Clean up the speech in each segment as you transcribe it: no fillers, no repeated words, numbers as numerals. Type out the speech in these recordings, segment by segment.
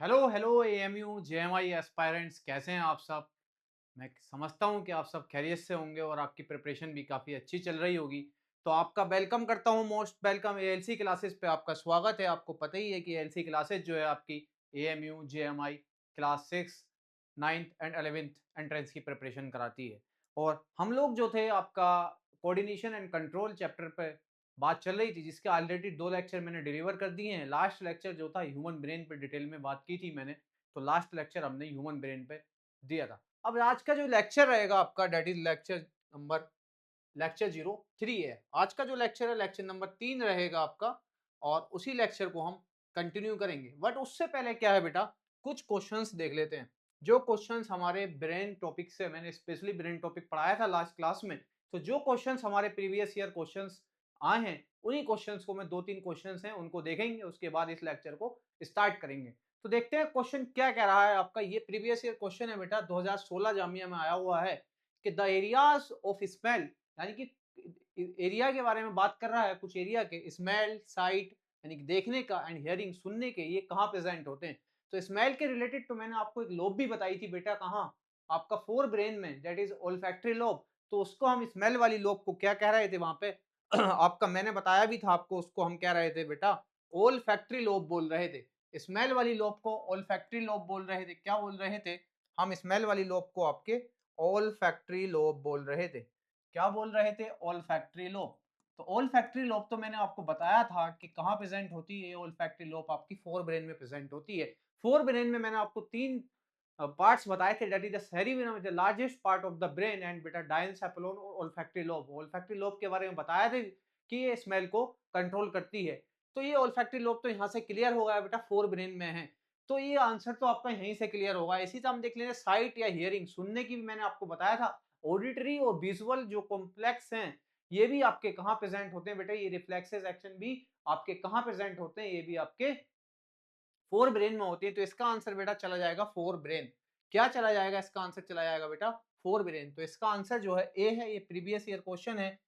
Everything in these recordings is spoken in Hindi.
Hello hello AMU JMI aspirants, कैसे हैं आप सब। मैं समझता हूं कि आप सब खैरियत से होंगे और आपकी प्रिपरेशन भी काफ़ी अच्छी चल रही होगी। तो आपका वेलकम करता हूं, मोस्ट वेलकम। एएलसी क्लासेस पे आपका स्वागत है। आपको पता ही है कि एएलसी क्लासेस जो है आपकी AMU JMI class 6, 9th and 11th entrance की प्रिपरेशन कराती है। और हम लोग जो थे आपका कोऑर्डिनेशन एंड कंट्रोल चैप्टर पे बात चल रही थी, जिसके ऑलरेडी 2 लेक्चर मैंने डिलीवर कर दिए हैं। लास्ट लेक्चर जो था ह्यूमन ब्रेन पे डिटेल में बात की थी मैंने, तो लास्ट लेक्चर हमने ह्यूमन ब्रेन पे दिया था। अब आज का जो लेक्चर रहेगा आपका, दैट इज लेक्चर 03 है। आज का जो लेक्चर है लेक्चर नंबर 3 रहेगा आपका, और उसी लेक्चर को हम कंटिन्यू करेंगे। बट उससे पहले क्या है बेटा, कुछ क्वेश्चंस देख लेते हैं। जो क्वेश्चंस हमारे ब्रेन टॉपिक से, मैंने स्पेशली ब्रेन टॉपिक पढ़ाया था लास्ट क्लास में, तो जो क्वेश्चंस हमारे प्रीवियस ईयर क्वेश्चंस आए हैं, उन्हीं क्वेश्चंस को मैं 2-3 क्वेश्चंस हैं उनको देखेंगे, उसके बाद इस लेक्चर को स्टार्ट करेंगे। तो देखते हैं क्वेश्चन क्या कह रहा है आपका। ये प्रीवियस ईयर क्वेश्चन है बेटा, 2016 जामिया में आया हुआ है कि द एरियाज ऑफ स्मेल, यानी कि एरिया के बारे में बात कर रहा है, कुछ एरिया के स्मेल, साइट यानी कि देखने का, एंड हियरिंग सुनने के, ये कहाँ प्रेजेंट होते हैं। तो स्मेल के रिलेटेड तो मैंने आपको एक लोब भी बताई थी बेटा, कहाँ, आपका फोर ब्रेन में, दैट इज ओल्फैक्टरी लोब। तो उसको हम स्मेल वाली लोब को क्या कह रहे थे वहां पे आपका मैंने बताया भी था आपको, उसको हम क्या रहे थे बेटा, ओल्फैक्टरी लोब बोल रहे थे। स्मेल वाली लोब को ओल्फैक्टरी लोब बोल रहे थे। क्या बोल रहे थे हम? स्मेल वाली लोब को आपके ओल्फैक्टरी लोब बोल रहे थे। क्या बोल रहे थे? Olfactory lobe. तो ओल्फैक्टरी लोब तो मैंने आपको बताया था कि कहाँ प्रेजेंट होती है। ओल्फैक्टरी लोब आपकी फोर ब्रेन में प्रेजेंट होती है। फोर ब्रेन में मैंने आपको तीन पार्ट्स बताए थे, that is the cerebellum, the largest part of the brain, and बेटा डायंसेफेलोन और ओल्फैक्टरी लोब। ओल्फैक्टरी लोब के बारे में बताया थे कि ये स्मेल को कंट्रोल करती है। तो ये ओल्फैक्टरी लोब तो यहाँ से क्लियर हो गया बेटा, फोर ब्रेन में है। तो ये आंसर तो आपका यहीं से क्लियर होगा। इसी से हम देख लेंगे साइट या हियरिंग, सुनने की भी मैंने आपको बताया था। ऑडिटरी और विजुअल जो कॉम्प्लेक्स हैं, ये भी आपके कहाँ प्रेजेंट होते हैं बेटा, ये रिफ्लेक्सेस एक्शन भी आपके कहाँ प्रेजेंट होते हैं, ये भी आपके फोर ब्रेन में होती है। तो इसका आंसर बेटा चला जाएगा फोर ब्रेन। क्या चला जाएगा? इसका आंसर चला जाएगा बेटा फोर ब्रेन। तो इसका आंसर जो है ए है। ये प्रीवियस ईयर क्वेश्चन है,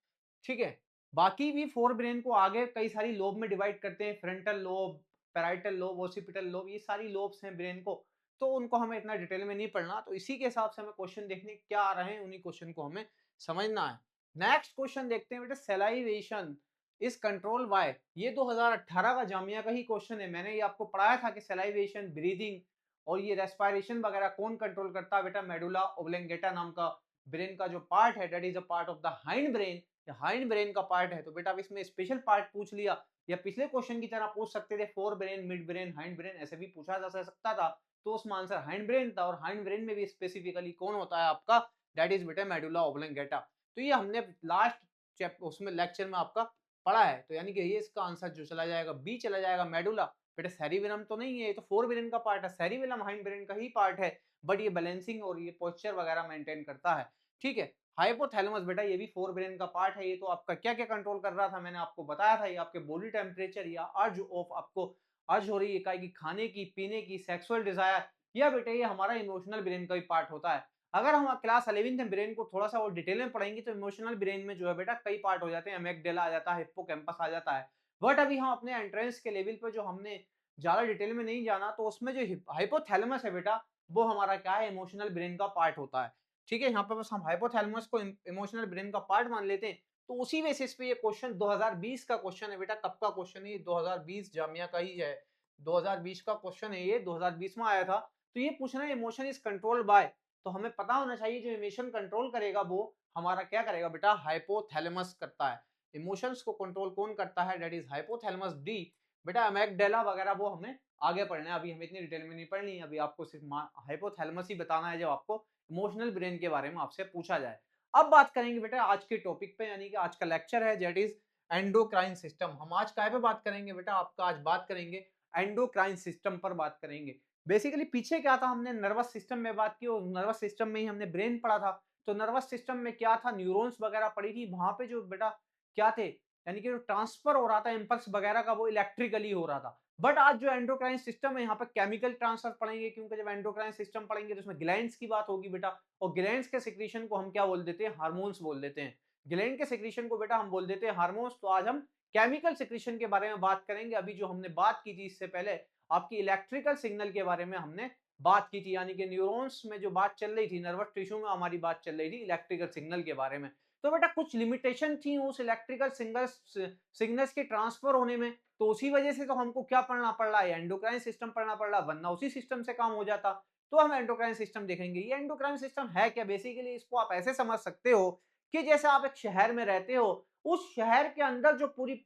ठीक है। बाकी भी फोर ब्रेन को आगे कई सारी लोब में डिवाइड करते हैं, frontal lobe, parietal lobe, occipital lobe, ये सारी लोब्स हैं ब्रेन को। तो उनको हमें इतना डिटेल में नहीं पढ़ना। तो इसी के हिसाब से हमें क्वेश्चन देखने क्या आ रहे हैं, उन्हीं क्वेश्चन को हमें समझना है। नेक्स्ट क्वेश्चन देखते हैं बेटा, सेलाइवेशन इज कंट्रोल बाय। ये 2018 का जामिया का ही क्वेश्चन है। मैंने ये आपको पढ़ाया था कि सेलाइवेशन, ब्रीदिंग और ये रेस्पिरेशन वगैरह कौन कंट्रोल करता है बेटा, मेडुला ओब्लंगेटा नाम का ब्रेन का जो पार्ट है, that is a part of the hind brain. Hind brain का पार्ट है। तो बेटा अब इसमें स्पेशल पार्ट पूछ लिया, या पिछले क्वेश्चन की तरह पूछ सकते थे fore brain, mid brain, hind brain, ऐसे भी पूछा जा सकता था। तो उसमें आंसर हाइंड ब्रेन था, और हाइंड ब्रेन में भी स्पेसिफिकली कौन होता है आपका, दैट इज बेटा मेडुला ओब्लंगेटा। तो ये हमने लास्ट चैप्टर उसमें लेक्चर में आपका पढ़ा है। तो यानी कि ये इसका आंसर जो चला जाएगा बी चला जाएगा, मेडुला। बेटा सेरिबेलम तो नहीं है, ये तो फोर ब्रेन का पार्ट है। सेरिबेलम हाइंड ब्रेन का ही पार्ट है, बट ये बैलेंसिंग और ये पोस्चर वगैरह मेंटेन करता है, ठीक है। हाइपोथैलेमस बेटा ये भी फोर ब्रेन का पार्ट है। ये तो आपका क्या क्या कंट्रोल कर रहा था, मैंने आपको बताया था। ये आपके बॉडी टेम्परेचर या अर्ज ऑफ, आपको अर्ज हो रही है कि खाने की, पीने की, सेक्सुअल डिजायर, या बेटा ये हमारा इमोशनल ब्रेन का भी पार्ट होता है। अगर हम क्लास 11th में ब्रेन को थोड़ा सा और डिटेल में पढ़ेंगे तो इमोशनल ब्रेन में जो है बेटा कई पार्ट हो जाते हैं। अमेगडाला आ जाता है, हिप्पोकैम्पस आ जाता है। बट अभी हम अपने एंट्रेंस के लेवल पे जो हमने ज्यादा डिटेल में नहीं जाना, तो उसमें जो हाइपोथैलेमस है बेटा, वो हमारा क्या है, इमोशनल ब्रेन का पार्ट होता है, ठीक है। यहाँ पे बस हम हाइपोथैलेमस को इमोशनल ब्रेन का पार्ट मान लेते हैं। तो उसी बेसिस पे ये क्वेश्चन 2020 का क्वेश्चन है बेटा। कब का क्वेश्चन है? 2020 जामिया का ही है। 2020 का क्वेश्चन है, ये 2020 में आया था। तो ये पूछना है इमोशन इज कंट्रोल्ड बाय। तो हमें पता होना चाहिए जो इमोशन कंट्रोल करेगा वो हमारा क्या करेगा बेटा, हाइपोथैलेमस करता है। इमोशंस को कंट्रोल कौन करता है, दैट इज हाइपोथैलेमस डी। बेटा अमेगडाला वगैरह वो हमें आगे पढ़ना है, अभी हमें इतनी डिटेल में नहीं पढ़नी है। अभी आपको सिर्फ हाइपोथैलेमस ही बताना है जब आपको इमोशनल ब्रेन के बारे में आपसे पूछा जाए। अब बात करेंगे बेटा आज के टॉपिक पे, यानी कि आज का लेक्चर है दैट इज एंडोक्राइन सिस्टम। हम आज काय पे बात करेंगे बेटा, आपका आज बात करेंगे एंडोक्राइन सिस्टम पर बात करेंगे। बेसिकली पीछे क्या था, हमने नर्वस सिस्टम में बात की, और नर्वस सिस्टम में ही हमने ब्रेन पढ़ा था। तो नर्वस सिस्टम में क्या था, न्यूरॉन्स वगैरह पढ़ी थी। वहां पे जो बेटा क्या थे, यानी कि जो ट्रांसफर हो रहा था इम्पल्स वगैरह का, वो इलेक्ट्रिकली हो रहा था। बट आज जो एंडोक्राइन सिस्टम है, यहाँ पे केमिकल ट्रांसफर पढ़ेंगे, क्योंकि जब एंडोक्राइन सिस्टम पढ़ेंगे तो उसमें ग्लैंड्स की बात होगी बेटा। और ग्लैंड्स के सिक्रीशन को हम क्या बोल देते हैं, हार्मोन्स बोल देते हैं। ग्लैंड के सिक्रीशन को बेटा हम बोल देते हैं हार्मोन्स। तो आज हम केमिकल सिक्रीशन के बारे में बात करेंगे। अभी जो हमने बात की थी इससे पहले आपकी इलेक्ट्रिकल सिग्नल के बारे में हमने बात की थी, यानी कि न्यूरॉन्स में जो बात चल रही थी, नर्वस टिश्यू में हमारी बात चल रही थी इलेक्ट्रिकल सिग्नल के बारे में। तो बेटा कुछ लिमिटेशन थी उस इलेक्ट्रिकल सिग्नल्स के ट्रांसफर होने में, तो उसी वजह से तो हमको क्या पढ़ना पड़ रहा है, एंडोक्राइन सिस्टम पढ़ना पड़ रहा, वरना उसी सिस्टम से काम हो जाता। तो हम एंडोक्राइन सिस्टम देखेंगे। ये एंडोक्राइन सिस्टम है क्या, बेसिकली इसको आप ऐसे समझ सकते हो कि जैसे आप एक शहर में रहते हो, उस शहर के अंदर जो पूरी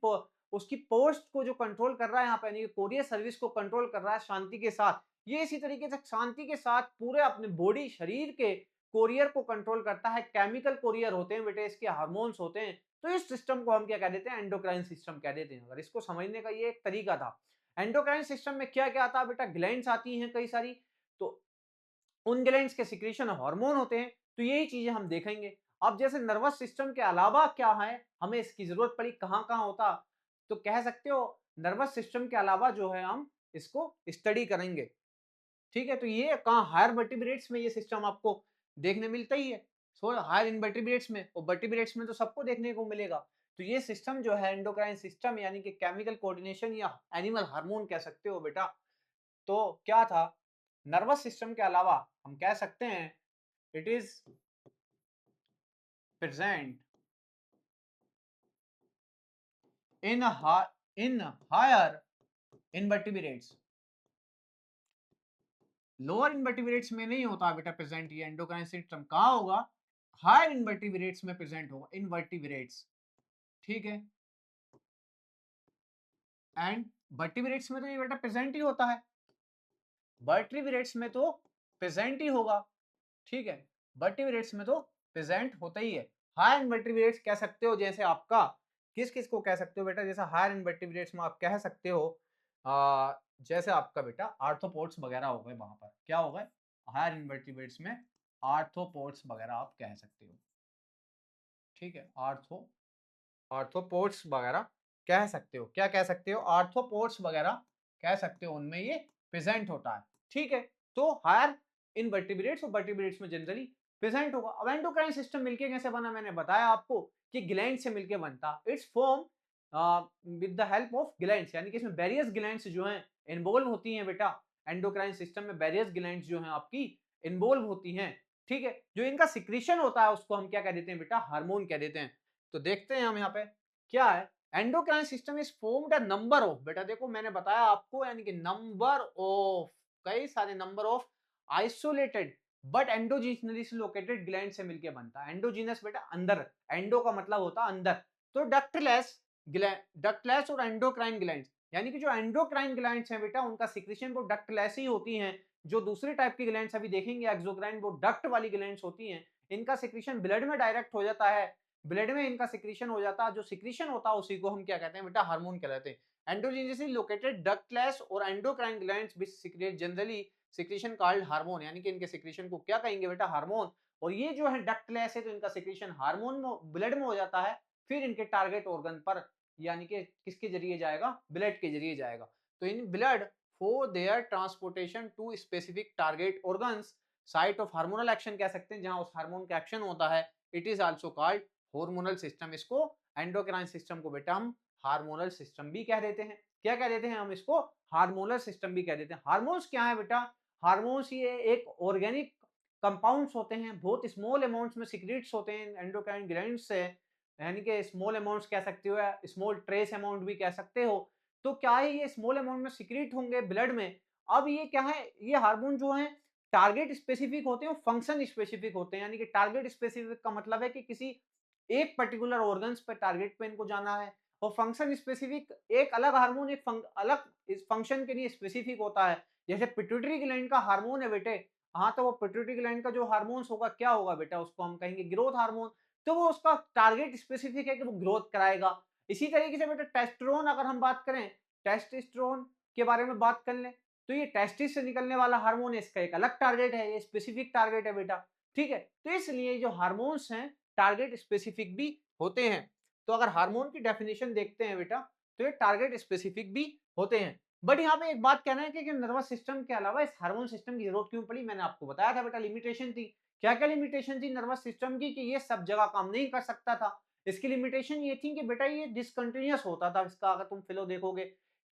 उसकी पोस्ट को जो कंट्रोल कर रहा है यहाँ पे, यानी कोरियर सर्विस को कंट्रोल कर रहा है शांति के साथ, ये इसी तरीके से शांति के साथ पूरे अपने बॉडी शरीर के कोरियर को कंट्रोल करता है। केमिकल कोरियर होते हैं बेटे, इसके हार्मोन्स होते हैं। तो इस सिस्टम को हम क्या कह देते हैं, एंडोक्राइन सिस्टम कह देते हैं। अगर इसको समझने का ये एक तरीका था। एंडोक्राइन सिस्टम में क्या क्या आता है बेटा, ग्लैंड्स आती हैं कई सारी, तो उन ग्लैंड्स के सिक्रीशन हार्मोन होते हैं। तो यही चीजें हम देखेंगे। अब जैसे नर्वस सिस्टम के अलावा क्या है, हमें इसकी जरूरत पड़ी कहां कहां होता, तो कह सकते हो नर्वस सिस्टम के अलावा जो है हम इसको स्टडी करेंगे। ठीक है, तो ये कहां, हायर वर्टिब्रेट्स में ये सिस्टम आपको देखने मिलता ही है। सो हायर इनवर्टिब्रेट्स में, और वर्टिब्रेट्स में तो सबको देखने को मिलेगा। तो ये सिस्टम जो है एंडोक्राइन सिस्टम, यानी कि केमिकल कोऑर्डिनेशन या एनिमल हार्मोन कह सकते हो बेटा। तो क्या था, नर्वस सिस्टम के अलावा हम कह सकते हैं it is present in in higher invertebrates. Lower invertebrates में नहीं होता बेटा प्रेजेंट। ये एंडोक्राइन सिस्टम कहाँ होगा, हायर इनवर्टिब्रेट्स में प्रेजेंट होगा, इनवर्टिब्रेट्स। ठीक है, एंड वर्टिब्रेट्स में तो ये बेटा प्रेजेंट ही होता है, वर्टिब्रेट्स में तो प्रेजेंट ही होगा। ठीक है, वर्टिब्रेट्स में तो प्रेजेंट होता ही है। हायर इनवर्टिब्रेट्स कह सकते हो, जैसे आपका किस किस को कह सकते हो बेटा, जैसे हायर इनवर्टिब्रेट्स में आप कह सकते हो जैसे आपका बेटा आर्थ्रोपोड्स वगैरह हो गए, वहां पर क्या हो गए, हायर इनवर्टिब्रेट्स में आर्थ्रोपोड्स वगैरह आप कह सकते हो। ठीक है, आर्थ्रोपोड्स वगैरह कह सकते हो, क्या कह सकते हो, आर्थ्रोपोड्स वगैरह कह सकते हो, उनमें ये प्रेजेंट होता है। ठीक है, तो हायर इनवर्टिब्रेट्स और वर्टिब्रेट्स में जनरली प्रेजेंट होगा। अब एंडोक्राइन सिस्टम मिलके कैसे बना, मैंने बताया आपको कि ग्लैंड से मिलके बनता। It's form with the help of glands, यानी कि इसमें वेरियस ग्लैंड्स जो हैं इन्वॉल्व होती हैं बेटा। एंडोक्राइन सिस्टम में वेरियस ग्लैंड्स जो हैं आपकी इन्वॉल्व होती हैं। ठीक है, जो इनका सिक्रीशन होता है उसको हम क्या कह देते हैं बेटा, हार्मोन कह देते हैं। तो देखते हैं हम यहाँ पे क्या है, endocrine system is formed a number of, बेटा देखो मैंने बताया आपको, यानी कि नंबर ऑफ, कई सारे number of isolated but endogenously located gland से मिलके बनता है। एंडोजीनस बेटा अंदर, एंडो का मतलब होता है अंदर, तो डक्टलेस ग्लैंड, डक्टलेस और एंडोक्राइन ग्लैंड, यानी कि जो एंडोक्राइन ग्लैंड्स हैं बेटा उनका सिक्रीशन वो डक्टलेस ही होती हैं। जो दूसरे टाइप की ग्लैंड्स अभी देखेंगे एक्सोक्राइन, वो डक्ट वाली ग्लैंड्स होती हैं। इनका सिक्रीशन ब्लड में डायरेक्ट हो जाता है, ब्लड में इनका सिक्रीशन हो जाता है। जो सिक्रीशन होता है उसी को हम क्या कहते हैं बेटा, हार्मोन कहलाते हैं। एंडोजीनसली लोकेटेड डक्टलेस और endocrine glands which secret generally secretion called hormone, यानी कि इनके सिक्रीशन को क्या कहेंगे बेटा, हार्मोन। और ये जो है डक्टलेस है तो इनका सिक्रीशन हार्मोन में, ब्लड में हो जाता है, फिर इनके टारगेट ऑर्गन पर, यानी कि किसके जरिए जाएगा, ब्लड के जरिए जाएगा। तो in blood for their transportation to specific target organs, site of hormonal action कह सकते हैं, जहां उस हार्मोन का एक्शन होता है, it is also called hormonal system. इसको एंडोक्राइन सिस्टम को बेटा हम हार्मोनल सिस्टम भी कह देते हैं। क्या कह देते हैं हम इसको, हार्मोनल सिस्टम भी कह देते हैं। हार्मोन्स क्या है बेटा, हार्मोन्स ये एक ऑर्गेनिक कंपाउंड्स होते हैं, बहुत स्मॉल अमाउंट्स में सिक्रीट्स होते हैं एंडोक्राइन ग्लैंड से, यानी कि स्मॉल अमाउंट्स कह सकते हो या स्मॉल ट्रेस अमाउंट भी कह सकते हो। तो क्या है, ये स्मॉल अमाउंट में सिक्रीट होंगे ब्लड में। अब ये क्या है, ये हार्मोन जो है टारगेट स्पेसिफिक होते हैं, फंक्शन स्पेसिफिक होते हैं। यानी कि टारगेट स्पेसिफिक का मतलब है कि किसी एक पर्टिकुलर ऑर्गन्स पे टारगेट पे इनको जाना है, और फंक्शन स्पेसिफिक एक अलग हार्मोन एक अलग इस फंक्शन के लिए स्पेसिफिक होता है। जैसे पिट्यूटरी ग्लैंड का हार्मोन है बेटे, हाँ तो वो पिट्यूटरी ग्लैंड का जो हार्मोन्स होगा क्या होगा बेटा, उसको हम कहेंगे ग्रोथ हार्मोन। तो वो उसका टारगेट स्पेसिफिक है कि वो ग्रोथ कराएगा। इसी तरीके से बेटा टेस्टोस्टेरोन अगर हम बात करें, टेस्टोस्टेरोन के बारे में बात कर लें, तो ये टेस्टिस से निकलने वाला हार्मोन है, इसका एक अलग टारगेट है, ये स्पेसिफिक टारगेट है बेटा। ठीक है, तो इसलिए जो हार्मोन्स हैं टारगेट स्पेसिफिक भी होते हैं। तो अगर हार्मोन की डेफिनेशन देखते हैं बेटा, तो ये टारगेट स्पेसिफिक भी होते हैं। बट यहाँ पे एक बात कहना है कि नर्वस सिस्टम के अलावा इस हार्मोन सिस्टम की जरूरत क्यों पड़ी, मैंने आपको बताया था बेटा लिमिटेशन थी। क्या क्या लिमिटेशन थी नर्वस सिस्टम की, कि ये सब जगह काम नहीं कर सकता था। इसकी लिमिटेशन ये थी कि बेटा ये डिसकंटिन्यूअस होता था, इसका अगर तुम फ्लो देखोगे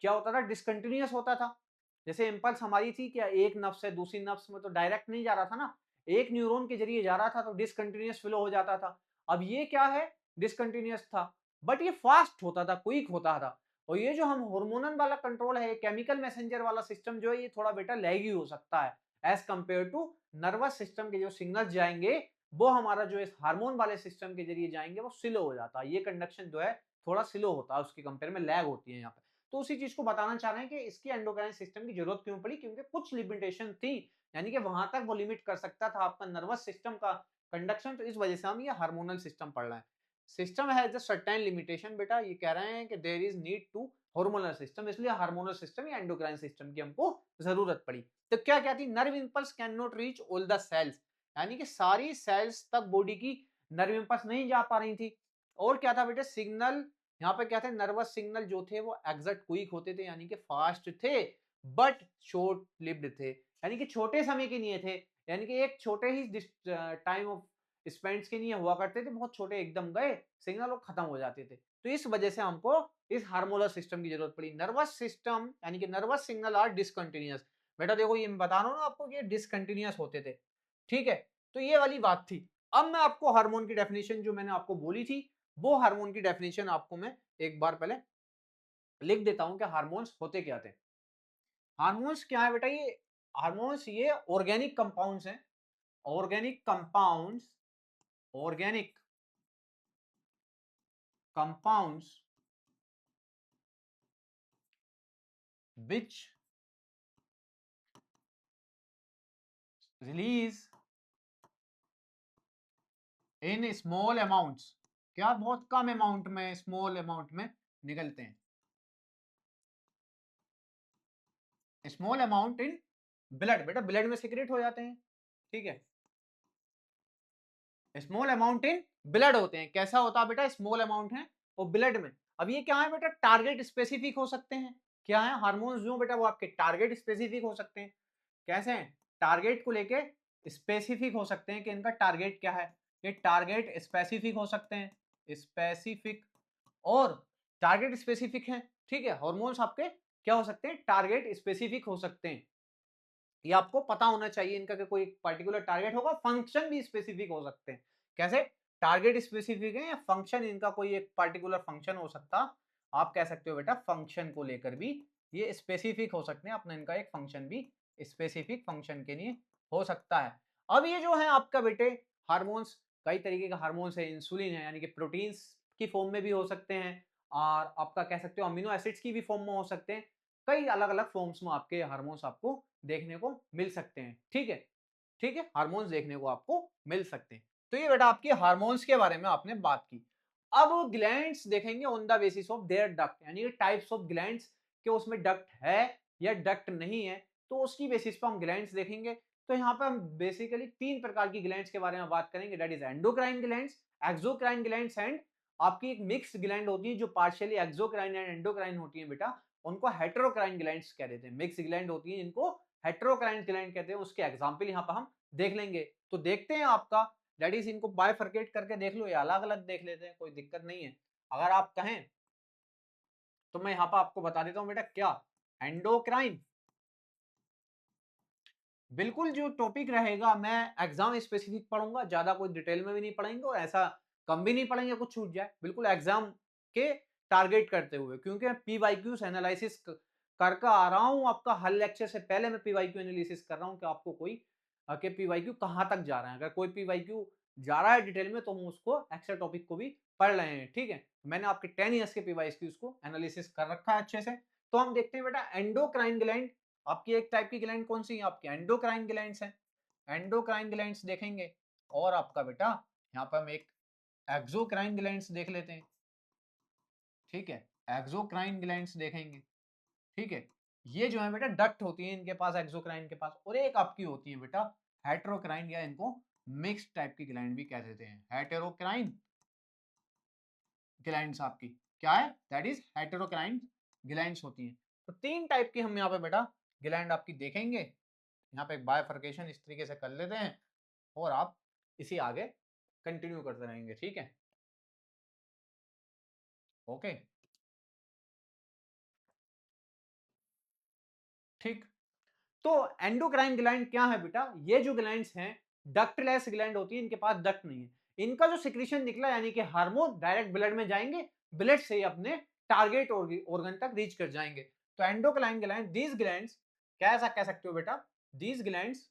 क्या होता था, डिसकंटिन्यूअस होता था। जैसे इम्पल्स हमारी थी क्या, एक नर्व से दूसरी नर्व में तो डायरेक्ट नहीं जा रहा था ना, एक न्यूरॉन के जरिए जा रहा था, तो डिसकंटिन्यूअस फ्लो हो जाता था। अब ये क्या है, डिसकंटिन्यूअस था बट ये फास्ट होता था, क्विक होता था। और ये जो हम हार्मोनल वाला कंट्रोल है, केमिकल मैसेंजर वाला सिस्टम जो है, ये थोड़ा बेटा लैगी हो सकता है as compare to nervous system के जो सिग्नल्स जाएंगे वो हमारा जो इस हार्मोन वाले सिस्टम के जरिए जाएंगे वो स्लो हो जाता है। ये कंडक्शन जो है थोड़ा स्लो होता है, उसके कंपेयर में लैग होती है यहाँ पे। तो उसी चीज को बताना चाह रहे हैं कि इसकी एंडोक्राइन सिस्टम की जरूरत क्यों पड़ी, क्योंकि कुछ लिमिटेशन थी, यानी कि वहां तक वो लिमिट कर सकता था आपका नर्वस सिस्टम का कंडक्शन। तो इस वजह से हम ये हार्मोनल सिस्टम पढ़ रहे हैं। System has a certain limitation, बेटा ये कह रहे हैं कि there is need to hormonal system, इसलिए हार्मोनल सिस्टम या एंडोक्राइन सिस्टम की हमको जरूरत पड़ी। तो क्या क्या थी, nerve impulse can not reach all the cells, यानी कि सारी सेल्स तक बॉडी की नर्व इंपल्स नहीं जा पा रही थी। और क्या था बेटे, सिग्नल यहाँ पे क्या थे, नर्वस सिग्नल जो थे वो एग्जैक्ट क्विक होते थे, यानी कि फास्ट थे बट शॉर्ट लिव्ड थे, यानी कि छोटे समय के लिए थे, यानी कि एक छोटे ही टाइम ऑफ स्पेंड्स के लिए हुआ करते थे, बहुत छोटे एकदम गए सिग्नल और खत्म हो जाते थे। तो इस वजह से हमको इस हार्मोनल सिस्टम की जरूरत पड़ी। नर्वस सिस्टम यानी कि नर्वस सिग्नल आर डिसकंटिन्यूअस, बेटा देखो ये मैं बता रहा हूँ ना आपको कि ये डिसकंटिन्यूअस होते थे, ठीक है। तो ये वाली बात थी। अब मैं आपको हार्मोन की डेफिनेशन जो मैंने आपको बोली थी, वो हार्मोन की डेफिनेशन आपको मैं एक बार पहले लिख देता हूं कि हार्मोन्स होते क्या थे। हार्मोन्स क्या है बेटा, ये हार्मोन्स ये ऑर्गेनिक कंपाउंड्स हैं, organic compounds, organic compounds which release in small amounts, क्या बहुत कम अमाउंट में, स्मॉल अमाउंट में निकलते हैं, स्मॉल अमाउंट इन ब्लड, बेटा ब्लड में सिक्रेट हो जाते हैं, ठीक है। स्मॉल अमाउंट इन ब्लड होते हैं, कैसा होता है बेटा, स्मॉल अमाउंट है वो ब्लड में। अब ये क्या है बेटा, टारगेट स्पेसिफिक हो सकते हैं, क्या है हार्मोन्स जो बेटा वो आपके टारगेट स्पेसिफिक हो सकते हैं। कैसे हैं, टारगेट को लेके स्पेसिफिक हो सकते हैं कि इनका टारगेट क्या है, ये टारगेट स्पेसिफिक हो सकते हैं, स्पेसिफिक, और टारगेट स्पेसिफिक है, ठीक है। हार्मोन्स आपके क्या हो सकते हैं, टारगेट स्पेसिफिक हो सकते हैं, ये आपको पता होना चाहिए इनका कि कोई पर्टिकुलर टारगेट होगा। फंक्शन भी स्पेसिफिक हो सकते हैं, कैसे, टारगेट स्पेसिफिक है या फंक्शन, इनका कोई एक पर्टिकुलर फंक्शन हो सकता, आप कह सकते हो बेटा फंक्शन को लेकर भी ये स्पेसिफिक हो सकते हैं, अपना इनका एक फंक्शन भी स्पेसिफिक फंक्शन के लिए हो सकता है। अब ये जो है आपका बेटे हार्मोन्स, कई तरीके का हार्मोन्स है, इंसुलिन है यानी कि प्रोटीन्स की फॉर्म में भी हो सकते हैं, और आपका कह सकते हो अमीनो एसिड्स की भी फॉर्म में हो सकते हैं, कई अलग अलग फॉर्म्स में आपके हार्मोन्स आपको देखने को मिल सकते हैं, ठीक है, ठीक है, हार्मोन्स देखने को आपको मिल सकते हैं। तो ये बेटा आपकी हार्मोन्स के बारे में आपने बात की। अब ग्लैंड्स देखेंगे on the basis of their duct, यानी टाइप्स ऑफ ग्लैंड्स, कि उसमें डक्ट है या डक्ट नहीं है, तो उसकी बेसिस पर हम ग्लैंड्स देखेंगे। तो यहाँ पे हम बेसिकली तीन प्रकार की ग्लैंड्स के बारे में बात करेंगे, that is endocrine glands, exocrine glands and आपकी एक मिक्स ग्लैंड होती है जो पार्शियली एक्सोक्राइन एंड एंडोक्राइन होती है बेटा, उनको हेटेरोक्राइन ग्लैंड्स कह देते हैं। मिक्स ग्लैंड होती है इनको हेटेरोक्राइन ग्लैंड कहते हैं, उसके एग्जांपल यहाँ पर हम देख लेंगे। तो देखते हैं आपका, दैट इज इनको बायफर्केट करके देख लो या अलग अलग देख लेते हैं, कोई दिक्कत नहीं है। अगर आप कहें तो मैं यहाँ पर आपको बता देता हूँ बेटा, क्या एंडोक्राइन, बिल्कुल जो टॉपिक रहेगा मैं एग्जाम स्पेसिफिक पढ़ूंगा, ज्यादा कोई डिटेल में भी नहीं पढ़ेंगे और ऐसा कम भी नहीं पढ़ेंगे कुछ छूट जाए, बिल्कुल एग्जाम के टारगेट करते हुए, क्योंकि मैं पीवाईक्यूज एनालिसिस करके आ रहा हूँ आपका। हर लेक्चर से पहले मैं पीवाईक्यू एनालिसिस कर रहा हूँ कि आपको कोई के पीवाईक्यू कहाँ तक जा रहा है, अगर कोई पीवाईक्यू जा रहा है डिटेल में तो हम उसको एक्स्ट्रा टॉपिक को भी पढ़ रहे हैं, ठीक है। मैंने आपके 10 ईयर्स के पीवाईक्यूज को एनालिसिस कर रखा है अच्छे से। तो हम देखते हैं बेटा एंडोक्राइन ग्लैंड, आपकी एक टाइप की ग्लैंड कौन सी है, आपकी एंडोक्राइन ग्लैंड्स हैं, एंडोक्राइन ग्लैंड्स देखेंगे। और आपका बेटा यहाँ पर हम एक एक्सोक्राइन ग्लैंड्स देख लेते हैं, ठीक है, एक्सोक्राइन ग्लैंड्स देखेंगे, ठीक है। ये जो है बेटा डक्ट होती है इनके पास, एक्सोक्राइन के पास, और एक आपकी होती है बेटा हेटेरोक्राइन, या इनको मिक्स टाइप की ग्लैंड भी कह देते हैं, हेटेरोक्राइन ग्लैंड्स आपकी क्या है, दैट इज हेटेरोक्राइन ग्लैंड्स होती हैं। तो तीन टाइप की हम यहाँ पे बेटा ग्लैंड आपकी देखेंगे, यहाँ पे एक बायफर्केशन इस तरीके से कर लेते हैं और आप इसी आगे कंटिन्यू करते रहेंगे, ठीक है। ओके, ठीक। तो एंडोक्राइन ग्लैंड क्या है बेटा, ये जो ग्लैंड्स हैं डक्टलेस ग्लैंड होती है, इनके पास डक्ट नहीं है। इनका जो सिक्रीशन निकला यानी कि हार्मोन डायरेक्ट ब्लड में जाएंगे, ब्लड से ही अपने टारगेट ऑर्गन तक रीच कर जाएंगे। तो एंडोक्राइन ग्लैंड, दीज ग्लैंड्स, क्या ऐसा कह सकते हो बेटा, these glands,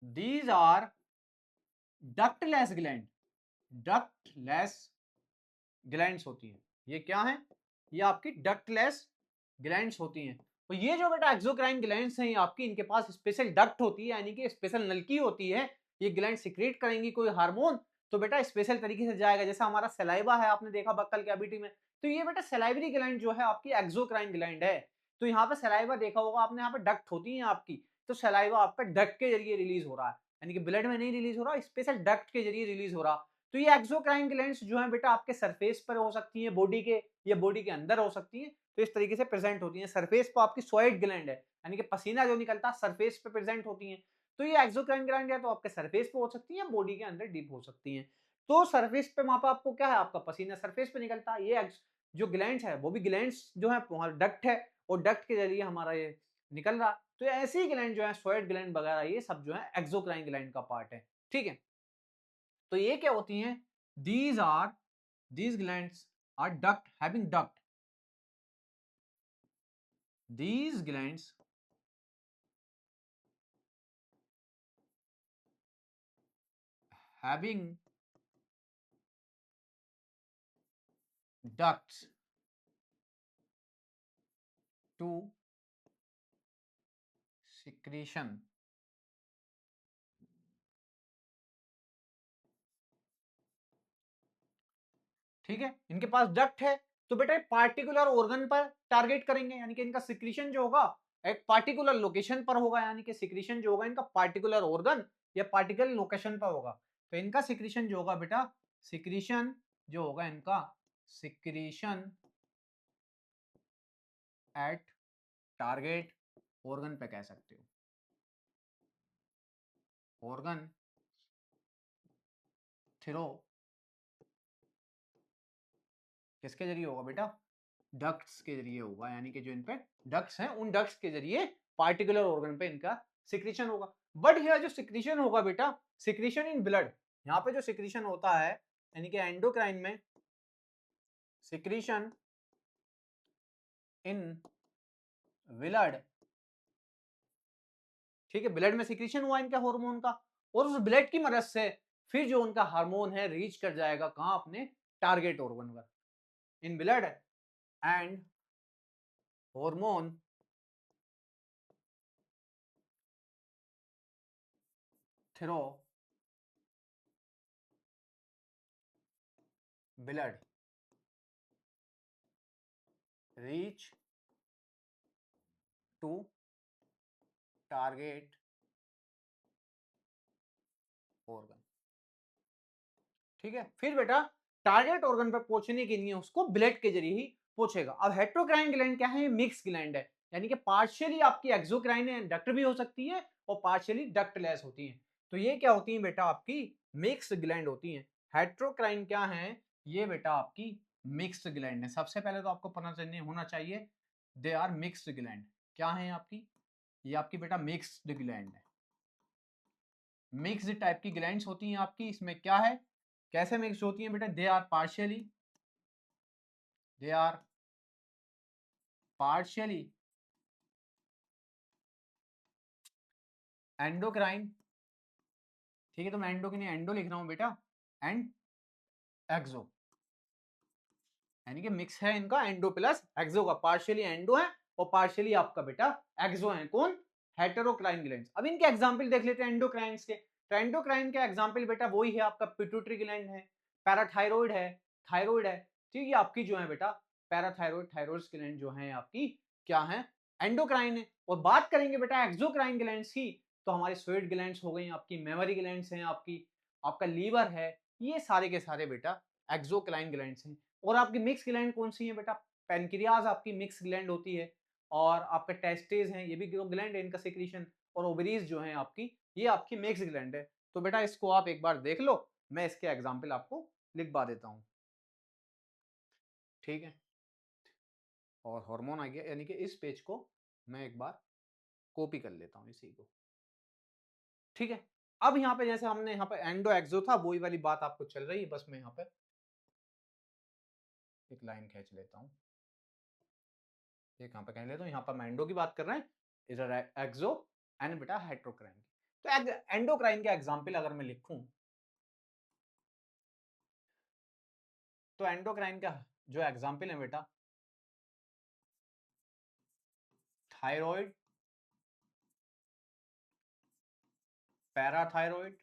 these are ductless gland, ductless glands होती हैं। ये क्या है, ये आपकी डक्टलेस ग्लैंड्स होती हैं। तो ये जो बेटा एक्सोक्राइन ग्लैंड्स हैं आपकी, इनके पास स्पेशल डक्ट होती है यानी कि स्पेशल नलकी होती है। ये ग्लैंड सिक्रेट करेंगी कोई हार्मोन, तो बेटा स्पेशल तरीके से जाएगा। जैसा हमारा सलाइवा है, आपने देखा बक्कल कैविटी में, तो ये बेटा सलाइवरी ग्लैंड जो है आपकी एक्सोक्राइन ग्लैंड है। तो यहाँ पे सलाइवा देखा होगा आपने, यहाँ पे डक्ट होती है आपकी, तो सलाइवा आपका डक्ट के जरिए रिलीज हो रहा है, यानी कि ब्लड में नहीं रिलीज हो रहा, स्पेशल डक्ट के जरिए रिलीज हो रहा। तो ये एक्सोक्राइन ग्लैंड्स जो है बेटा आपके सरफेस पर हो सकती है बॉडी के, या बॉडी के अंदर हो सकती है। तो इस तरीके से प्रेजेंट होती है। सरफेस पर आपकी स्वेट ग्लैंड है, यानी कि पसीना जो निकलता है सरफेस पे प्रेजेंट होती है। तो ये एक्सोक्राइन ग्लैंड है तो आपके सरफेस पे हो सकती है, बॉडी के अंदर डीप हो सकती है। तो सरफेस पे वहां पर आपको क्या है, आपका पसीना सरफेस पे निकलता है। ये जो ग्लैंड्स है वो भी ग्लैंड्स जो है डक्ट है, और डक्ट के जरिए हमारा ये निकल रहा। तो ऐसी ग्लैंड जो है स्वेट ग्लैंड वगैरह, ये सब जो है एक्सोक्राइन ग्लैंड का पार्ट है। ठीक है, तो ये क्या होती हैं, these are, these glands are duct, having duct, these glands having ducts to secretion। ठीक है, इनके पास डक्ट है, तो बेटा पार्टिकुलर ऑर्गन पर टारगेट करेंगे, यानी कि इनका सिक्रीशन जो होगा एक पार्टिकुलर लोकेशन पर होगा, यानी कि सिक्रीशन जो होगा इनका पार्टिकुलर ऑर्गन या पार्टिकुलर लोकेशन पर होगा। तो इनका सिक्रीशन जो होगा बेटा, सिक्रीशन जो होगा इनका, सिक्रीशन एट टारगेट ऑर्गन पे कह सकते हो, ऑर्गन थ्रो, किसके जरिए होगा बेटा, डक्ट्स के जरिए होगा, यानी कि जो इन पे डक्ट्स हैं उन डक्ट्स के जरिए पार्टिकुलर ऑर्गन पे इनका सिक्रीशन होगा। बट यह जो सिक्रीशन होगा बेटा, सिक्रीशन इन ब्लड, यहाँ पे जो सिक्रीशन होता है यानी कि एंडोक्राइन में सिक्रीशन इन ब्लड, ठीक है, ब्लड में सिक्रीशन हुआ इनका हार्मोन का, और उस ब्लड की मदद से फिर जो उनका हार्मोन है रीच कर जाएगा कहां, अपने टारगेट ऑर्गन पर। In blood and hormone through blood reach to target organ. ठीक है, फिर बेटा टारगेट ऑर्गन पर पहुंचने के लिए उसको ब्लड के जरिए ही पहुंचेगा। अब हेट्रोक्राइन ग्लैंड क्या है, मिक्स ग्लैंड है, यानी कि पार्शियली आपकी एक्सोक्राइन डक्ट भी हो सकती है और पार्शियली डक्टलेस होती है। तो ये क्या होती है बेटा, आपकी मिक्स ग्लैंड होती है। हेट्रोक्राइन क्या है, ये बेटा आपकी मिक्स ग्लैंड है। सबसे पहले तो आपको पता होना चाहिए दे आर मिक्स्ड ग्लैंड। क्या है आपकी, ये आपकी बेटा मिक्स्ड ग्लैंड है। मिक्स्ड टाइप की ग्लैंड्स होती हैं आपकी। इसमें क्या है, कैसे मिक्स होती हैं बेटा, दे आर पार्शियली एंडोक्राइन। ठीक है, तो मैं एंडो की नहीं एंडो लिख रहा हूं बेटा, एंड एक्सो, यानी कि मिक्स है इनका एंडो प्लस एक्सो का, पार्शियली एंडो है और पार्शियली आपका बेटा एक्सो है। कौन, हेटेरोक्राइन ग्लैंड्स। अब इनके एग्जांपल देख लेते हैं एंडोक्राइंस के। तो एंडोक्राइन के एग्जांपल बेटा वही है आपका, पिट्यूटरी ग्लैंड है, पैराथायरॉइड है, थायराइड है। ठीक है, आपकी जो है बेटा पैराथायरॉइड, थायरॉइड ग्लैंड जो है आपकी क्या है, एंडोक्राइन है। और बात करेंगे बेटा एक्सोक्राइन ग्लैंड्स की, तो हमारी स्वेट ग्लैंड्स हो गई, आपकी मेमोरी ग्लैंड्स हैं, आपकी आपका लीवर है, ये सारे के सारे बेटा एक्सोक्राइन ग्लैंड्स हैं। और आपकी मिक्स ग्लैंड कौन सी है बेटा, पेनक्रियाज आपकी मिक्स ग्लैंड होती है, और आपके टेस्टिस हैं, ये भी ग्लैंड है इनका सिक्रीशन, और ओवरीज जो है आपकी, ये आपकी मिक्स ग्लैंड है। तो बेटा इसको आप एक बार देख लो, मैं इसके एग्जाम्पल आपको लिखवा देता हूँ, ठीक है। और हार्मोन आ गया, यानी कि इस पेज को मैं एक बार कॉपी कर लेता हूँ इसी को, ठीक है। अब यहाँ पे जैसे हमने यहाँ पे एंडो एक्सो था, वही वाली बात आपको चल रही है, बस मैं यहाँ पे एक लाइन खींच लेता हूँ, एक यहाँ पे कह लेता हूँ, यहाँ पर मैं एंडो की बात कर रहे हैं, इधर एक्सो एंड बेटा हेट्रोक्राइन। तो एंडोक्राइन का एग्जाम्पल अगर मैं लिखूं, तो एंडोक्राइन का जो एग्जाम्पल है बेटा, थायराइड, पैराथायराइड,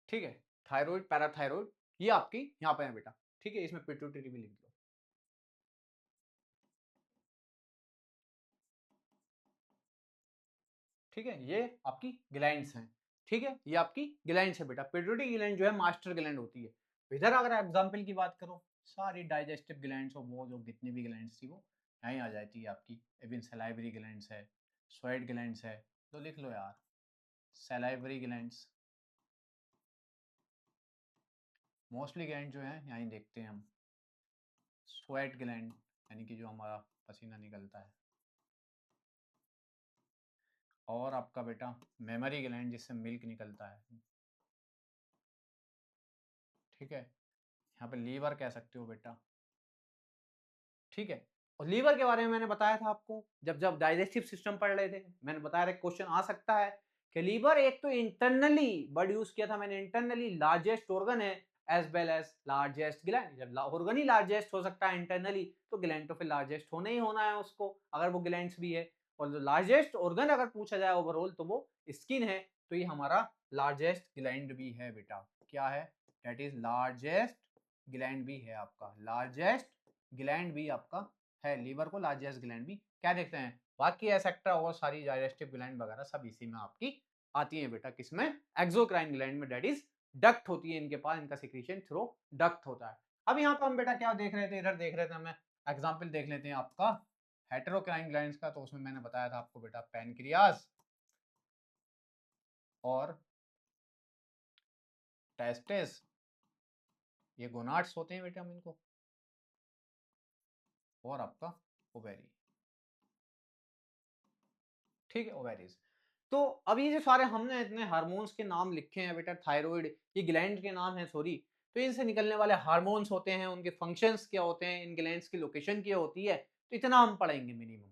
ठीक है, थायराइड, पैराथायराइड, ये आपकी यहाँ पे है बेटा, ठीक है। इसमें पिट्यूटरी भी लिख दो, ठीक है। ये आपकी ग्लैंड्स हैं, ठीक है, ये आपकी ग्लैंड्स है बेटा। पिट्यूटरी ग्लैंड जो है मास्टर ग्लैंड होती है। इधर अगर एग्जाम्पल की बात करो, सारी डाइजेस्टिव ग्लैंड्स और वो जो जितनी भी ग्लैंड्स थी वो यहीं आ जाती है आपकी। इवन सलाइवरी ग्लैंड्स है, स्वेट ग्लैंड्स है, तो लिख लो यार, सलाइवरी ग्लैंड्स। मोस्टली ग्लैंड जो है यहीं देखते हैं हम। स्वेट ग्लैंड यानी कि जो हमारा पसीना निकलता है, और आपका बेटा मेमोरी ग्लैंड जिससे मिल्क निकलता है, ठीक है। यहाँ पे लीवर कह सकते हो बेटा, ठीक है। और लीवर के बारे में मैंने बताया था आपको, जब जब डाइजेस्टिव सिस्टम पढ़ रहे थे, मैंने बताया था क्वेश्चन आ सकता है कि लीवर एक तो इंटरनली वर्ड यूज किया था मैंने, इंटरनली लार्जेस्ट ऑर्गन है as well as largest gland. जब ऑर्गन ही लार्जेस्ट हो सकता है इंटरनली, तो ग्लैंड तो फिर लार्जेस्ट होना ही होना है उसको, अगर वो ग्लैंड्स भी है। और जो लार्जेस्ट ऑर्गन अगर पूछा जाए ओवरऑल, तो वो स्किन है। तो ये हमारा लार्जेस्ट ग्लैंड भी है बेटा, क्या है, दैट इज लार्जेस्ट ग्लैंड भी है आपका, लार्जेस्ट ग्लैंड भी आपका है। लीवर को लार्जेस्ट ग्लैंड भी क्या देखते हैं, बाकी एसेक्ट्रा और सारी डाइजेस्टिव ग्लैंड वगैरह सब इसी में आपकी आती है बेटा, किसमें, एक्सोक्राइन ग्लैंड में, दैट इज डक्ट होती है इनके पास, इनका सिक्रीशन थ्रू डक्ट होता है। अब यहाँ पर हम बेटा क्या देख रहे थे, इधर देख रहे थे, हमें एग्जाम्पल देख लेते हैं आपका हेटेरोक्राइन ग्लैंड्स का। तो उसमें मैंने बताया था आपको बेटा पैनक्रियाज और टेस्टिस, ये गोनाड्स होते हैं बेटा हम इनको, और आपका ओवेरी, ठीक है, ओवेरीज। तो अब ये जो सारे हमने इतने हार्मोन्स के नाम लिखे हैं बेटा, थायराइड ये ग्लैंड के नाम है सॉरी, तो इनसे निकलने वाले हार्मोन्स होते हैं, उनके फंक्शंस क्या होते हैं, इन ग्लैंड्स की लोकेशन क्या होती है, तो इतना हम पढ़ेंगे मिनिमम,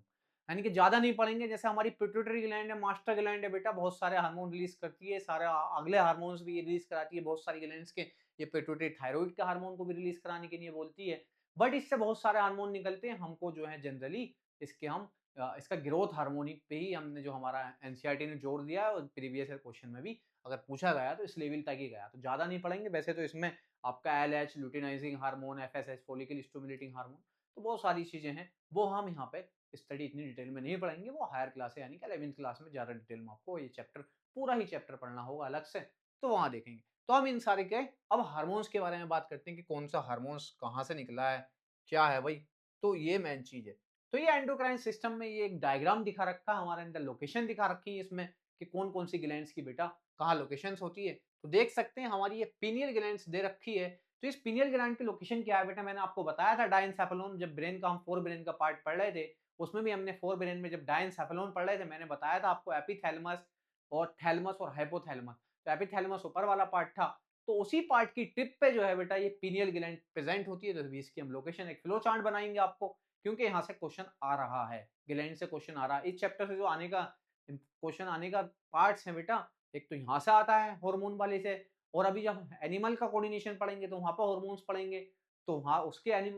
यानी कि ज्यादा नहीं पढ़ेंगे। जैसे हमारी पिट्यूटरी ग्लैंड है, मास्टर ग्लैंड है बेटा, बहुत सारे हार्मोन रिलीज करती है, सारे अगले हार्मोन्स भी रिलीज कराती है बहुत सारी ग्लैंड्स के। ये पिट्यूटरी थायराइड के हार्मोन को भी रिलीज कराने के लिए बोलती है, बट इससे बहुत सारे हार्मोन निकलते हैं, हमको जो है जनरली इसके हम इसका ग्रोथ हार्मोनिक पे ही हमने जो हमारा एनसीईआरटी ने जोड़ दिया है, और प्रीवियस ईयर क्वेश्चन में भी अगर पूछा गया तो इस लेवल तक ही गया, तो ज्यादा नहीं पढ़ेंगे। वैसे तो इसमें आपका LH luteinising hormone, FSH follicle stimulating hormone, तो बहुत सारी चीजें हैं, वो हम यहाँ पे स्टडी इतनी डिटेल में नहीं पढ़ेंगे, वो हायर क्लास है, यानी कि 11th क्लास में ज्यादा डिटेल में आपको ये चैप्टर, पूरा ही चैप्टर पढ़ना होगा अलग से, तो वहां देखेंगे। तो हम इन सारे के अब हार्मोन्स के बारे में बात करते हैं कि कौन सा हार्मोन्स कहाँ से निकला है, क्या है भाई, तो ये मेन चीज है। तो ये एंडोक्राइन सिस्टम में ये एक डायग्राम दिखा रखा है हमारे अंदर, लोकेशन दिखा रखी है इसमें कि कौन कौन सी ग्लैंड्स की बेटा कहाँ लोकेशंस होती है। तो देख सकते हैं हमारी ये पीनियल ग्लैंड्स दे रखी है। तो इस पीनियल ग्लैंड की लोकेशन क्या है बेटा, मैंने आपको बताया था डायनसेफेलोन, जब ब्रेन का हम फोर ब्रेन का पार्ट पढ़ रहे थे, उसमें भी हमने फोर ब्रेन में जब डायनसेफेलोन पढ़ रहे थे, मैंने बताया था आपको एपिथैलेमस और थैलेमस और हाइपोथैलेमस। तो एपिथैलेमस ऊपर वाला पार्ट था, तो उसी पार्ट की टिप पे जो है बेटा ये पीनियल ग्लैंड प्रेजेंट होती है। तो इसकी हम लोकेशन एक फ्लो चार्ट बनाएंगे आपको, क्योंकि यहाँ से क्वेश्चन आ रहा है, ग्लैंड से क्वेश्चन आ रहा है। इस चैप्टर से जो आने का क्वेश्चन आने का पार्ट्स है बेटा, एक तो यहाँ से आता है हार्मोन वाले से, और अभी जब एनिमल का कोऑर्डिनेशन पढ़ेंगे तो वहां पर हार्मोन्स पढ़ेंगे, तो वहाँ उसके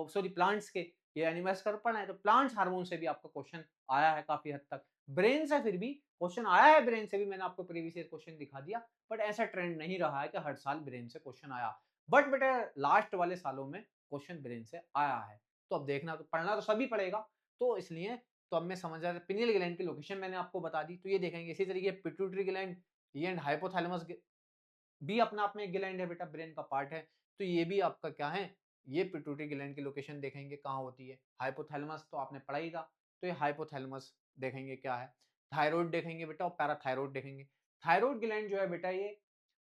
सॉरी प्लांट्स के, ये एनिमल्स का पढ़ना है, तो प्लांट्स हार्मोन से भी आपका क्वेश्चन आया है काफी हद तक। ब्रेन से फिर भी क्वेश्चन आया है, ब्रेन से भी मैंने आपको प्रीवियस ईयर क्वेश्चन दिखा दिया, बट ऐसा ट्रेंड नहीं रहा है कि हर साल ब्रेन से क्वेश्चन आया, बट बेटा लास्ट वाले सालों में क्वेश्चन ब्रेन से आया है। तो अब देखना, तो पढ़ना तो सभी पड़ेगा, तो इसलिए तो अब मैं समझ रहा था पिनियल ग्लैंड की लोकेशन मैंने आपको बता दी, तो ये देखेंगे। इसी तरीके पिट्यूटरी ग्लैंड ये एंड हाइपोथैलेमस भी अपना अपने एक ग्लैंड है बेटा, ब्रेन का पार्ट है, तो ये भी आपका क्या है, ये पिट्यूटरी ग्लैंड की लोकेशन देखेंगे कहाँ होती है। हाइपोथैलेमस तो आपने पढ़ा ही था, तो ये हाइपोथैलेमस देखेंगे क्या है। थायराइड देखेंगे बेटा और पैराथायराइड देखेंगे। थायराइड ग्लैंड जो है बेटा ये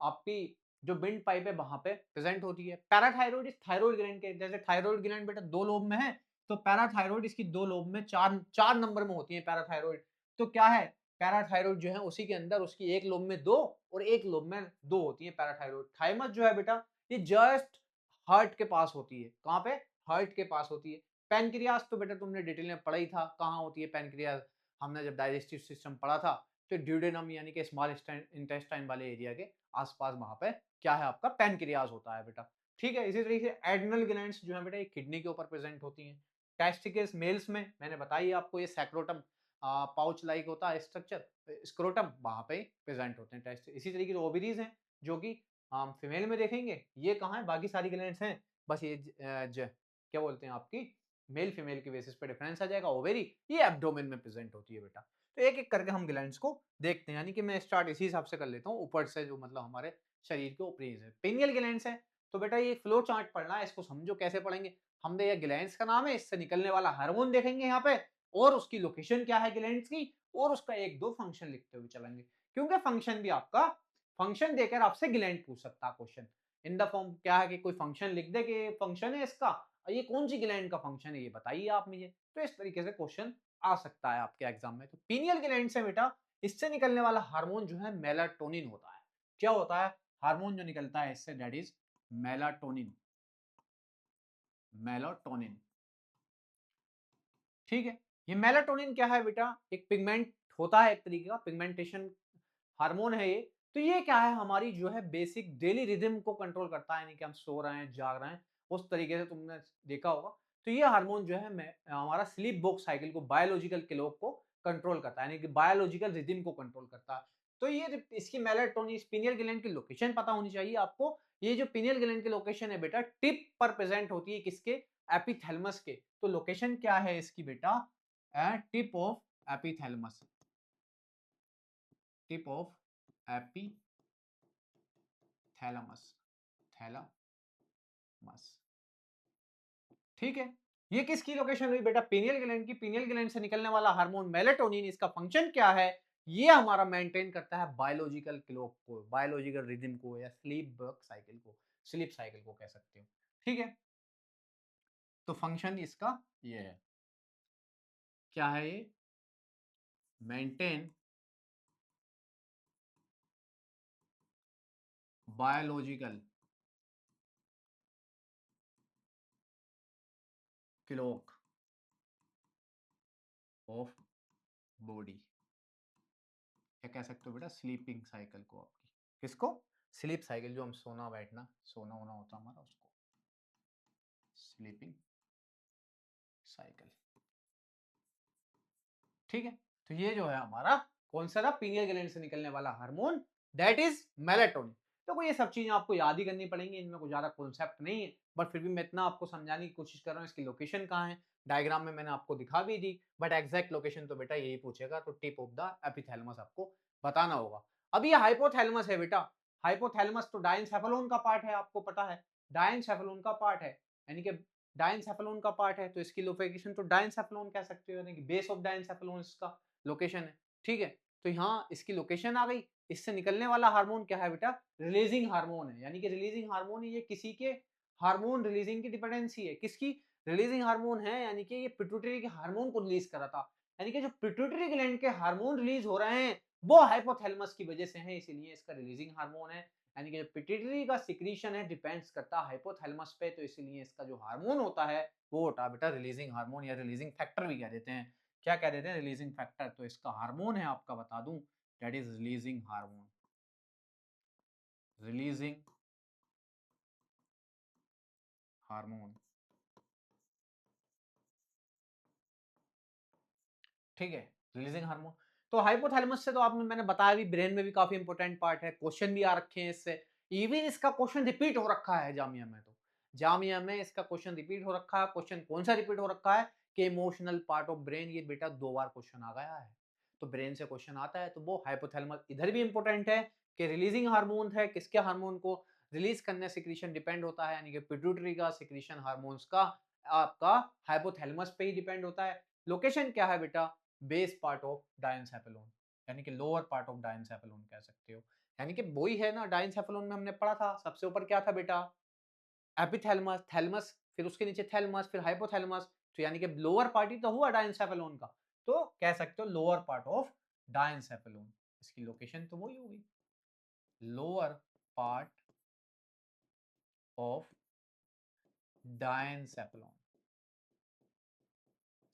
आपकी जो विंड पाइप है वहां पे प्रेजेंट होती है। पैराथायराइड इस थायराइड ग्लैंड के, जैसे थायराइड ग्लैंड बेटा 2 लोब में है, तो पैराथायराइड इसकी 2 लोब में 4 नंबर में होती है पैराथायराइड। तो क्या है, पैराथायराइड जो है उसी के अंदर उसकी एक लोब में 2 और एक लोब में 2 होती है पैराथायराइड। थाइमस जो है बेटा ये जस्ट हार्ट के पास होती है। कहां पे, हार्ट के पास होती है। पैनक्रियाज तो बेटा तुमने डिटेल में पढ़ा ही था, कहां होती है पैनक्रियाज, हमने जब डाइजेस्टिव सिस्टम पढ़ा था तो ड्यूडेनम यानी कि स्मॉल इंटेस्टाइन वाले एरिया के आसपास वहां पे क्या है आपका पैनक्रियाज होता है बेटा। ठीक है, इसी तरीके से एड्रिनल ग्लैंड्स जो है बेटा ये किडनी के ऊपर प्रेजेंट होती हैं। टेस्टिकल्स मेल्स में मैंने बताई आपको ये सैक्रोटम पाउच लाइक होता है स्ट्रक्चर, स्क्रोटम वहां पे प्रेजेंट होते हैं टेस्ट। इसी तरीके से ओवरीज हैं जो कि हम फीमेल में देखेंगे, ये कहाँ है, बाकी सारी ग्लैंड्स हैं, बस ये क्या बोलते हैं आपकी मेल फीमेल के बेसिस पे डिफरेंस आ जाएगा। ओवेरी ये एब्डोमेन में प्रेजेंट होती है बेटा। तो एक एक करके हम ग्लैंड्स को देखते हैं, यानी कि मैं स्टार्ट इसी हिसाब से कर लेता हूँ ऊपर से, जो मतलब हमारे शरीर के ऊपरी है। पिनियल ग्लैंड्स है, तो बेटा ये फ्लो चार्ट पढ़ना है, इसको समझो कैसे पढ़ेंगे। हमने ये ग्लैंड्स का नाम है, इससे निकलने वाला हार्मोन देखेंगे यहाँ पे, और उसकी लोकेशन क्या है ग्लैंड्स की, और उसका एक दो फंक्शन लिखते हुए चलेंगे, क्योंकि फंक्शन भी आपका, फंक्शन देकर आपसे ग्लैंड पूछ सकता है क्वेश्चन इन द फॉर्म क्या है कि कोई फंक्शन लिख दे कि फंक्शन है इसका, ये कौन सी ग्लैंड का फंक्शन है ये बताइए आप मुझे। तो इस तरीके से क्वेश्चन आ सकता है आपके एग्जाम में। तो पीनियल ग्लैंड से बेटा इससे निकलने वाला हार्मोन जो है मेलाटोनिन होता है। क्या होता है, हार्मोन जो निकलता है इससे, दैट इज मेलाटोनिन। मेलाटोनिन, ठीक है। ये मेलाटोनिन क्या है बेटा, एक पिगमेंट होता है, एक तरीके का पिगमेंटेशन हार्मोन है ये। तो ये क्या है, हमारी जो है बेसिक डेली रिदम को कंट्रोल करता है, यानी कि हम सो रहे हैं जाग रहे हैं उस तरीके से तुमने देखा होगा। तो ये हार्मोन जो है हमारा स्लीप वॉक साइकिल को, बायोलॉजिकल क्लॉक को कंट्रोल करता है, यानी कि बायोलॉजिकल रिदम को कंट्रोल करता है। तो ये इसकी मेलाटोनिन पिनियल ग्लैंड की लोकेशन पता होनी चाहिए आपको। ये जो पिनियल ग्लैंड की लोकेशन है बेटा टिप पर प्रेजेंट होती है, किसके, एपिथैलेमस के। तो लोकेशन क्या है इसकी बेटा, tip of epithalamus, tip of epithalamus, thalamus, ठीक है। ये किसकी लोकेशन हुई बेटा, पिनियल ग्लैंड की। पिनियल ग्लैंड से निकलने वाला हार्मोन मेलाटोनिन, इसका फंक्शन क्या है, ये हमारा मेंटेन करता है बायोलॉजिकल क्लॉक को, बायोलॉजिकल रिदम को, या स्लीप वर्क साइकिल को, स्लीप साइकिल को कह सकते हो। ठीक है, तो फंक्शन इसका ये है, क्या है ये, maintain biological clock of body, क्या कह सकते हो बेटा, स्लीपिंग साइकिल को आपकी, किसको, स्लीप साइकिल, जो हम सोना बैठना सोना होना होता हमारा, उसको स्लीपिंग साइकिल। ठीक है, तो ये जो है हमारा कौन सा था, पीनियल ग्लैंड से निकलने वाला हार्मोन, दैट इज मेलाटोनिन। तो कोई ये सब चीजें आपको याद ही करनी पड़ेंगी, इनमें कोई ज्यादा कॉन्सेप्ट नहीं है, बट फिर भी मैं इतना आपको समझाने की कोशिश कर रहा हूँ। इसकी लोकेशन कहाँ है, डायग्राम में मैंने आपको दिखा भी दी, बट एग्जैक्ट लोकेशन तो बेटा यही पूछेगा, तो टिप ऑफ द एपिथैलेमस आपको बताना होगा। अब ये हाइपोथैलेमस है बेटा, हाइपोथैलेमस तो डायनसेफेलोन का पार्ट है, आपको पता है डायनसेफेलोन का पार्ट है, यानी कि डायनसेफेलोन का पार्ट है, तो इसकी लोकेशन तो डायनसेफेलोन कह सकते हो, यानी कि बेस ऑफ डायनसेफेलोन इसका लोकेशन है। ठीक है, तो यहाँ इसकी लोकेशन आ गई। इससे निकलने वाला हार्मोन क्या है बेटा, रिलीजिंग हार्मोन है, यानी कि रिलीजिंग हार्मोन, ये किसी के हार्मोन रिलीजिंग की डिपेंडेंसी है, किसकी, रिलीजिंग हार्मोन है, यानी कि ये पिट्यूटरी के हार्मोन को रिलीज कर रहा था, यानी कि जो पिट्यूटरी ग्लैंड के हार्मोन रिलीज हो रहे हैं वो हाइपोथैलेमस की वजह से है, इसीलिए इसका रिलीजिंग हार्मोन है। यानी कि जो पिट्यूटरी का सिक्रीशन है डिपेंड्स करता है हाइपोथैलेमस पे, तो इसीलिए इसका जो हार्मोन होता है वो होता है बेटा रिलीजिंग हार्मोन, या रिलीजिंग फैक्टर भी कह देते हैं। क्या कह देते हैं, रिलीजिंग फैक्टर। तो इसका हार्मोन है आपका बता दूं, that is releasing hormone, releasing hormone. ठीक है, रिलीजिंग हार्मोन। तो हाइपोथैलेमस से तो आपने, मैंने बताया भी, ब्रेन में भी काफी इंपॉर्टेंट पार्ट है, क्वेश्चन भी आ रखे हैं इससे, इवन इसका क्वेश्चन रिपीट हो रखा है जामिया में। तो जामिया में इसका क्वेश्चन रिपीट हो रखा है। क्वेश्चन कौन सा रिपीट हो रखा है, कि इमोशनल पार्ट ऑफ ब्रेन, ये बेटा 2 बार क्वेश्चन आ गया है। तो ब्रेन से क्वेश्चन आता है, तो वो हाइपोथैलेमस इधर भी इंपॉर्टेंट है, कि रिलीजिंग हार्मोन है, किसके हार्मोन को रिलीज करने सिक्रीशन डिपेंड होता है, यानी कि पिट्यूटरी का सिक्रीशन हार्मोन्स का आपका हाइपोथैलेमस पे ही डिपेंड होता है। लोकेशन क्या है बेटा, बेस पार्ट ऑफ डायंसेफेलोन, यानी कि लोअर पार्ट ऑफ डायंसेफेलोन कह सकते हो। यानी कि वही है ना, डायंसेफेलोन में हमने पढ़ा था सबसे ऊपर क्या था बेटा, एपिथैलेमस, थैलेमस, फिर उसके नीचे थैलेमस, फिर हाइपोथैलेमस, तो यानी कि लोअर पार्ट ही तो हुआ डायंसेफेलोन का, तो कह सकते हो लोअर पार्ट ऑफ डायंसेफेलोन, इसकी लोकेशन तो वही होगी, लोअर पार्ट ऑफ डायंसेफेलोन,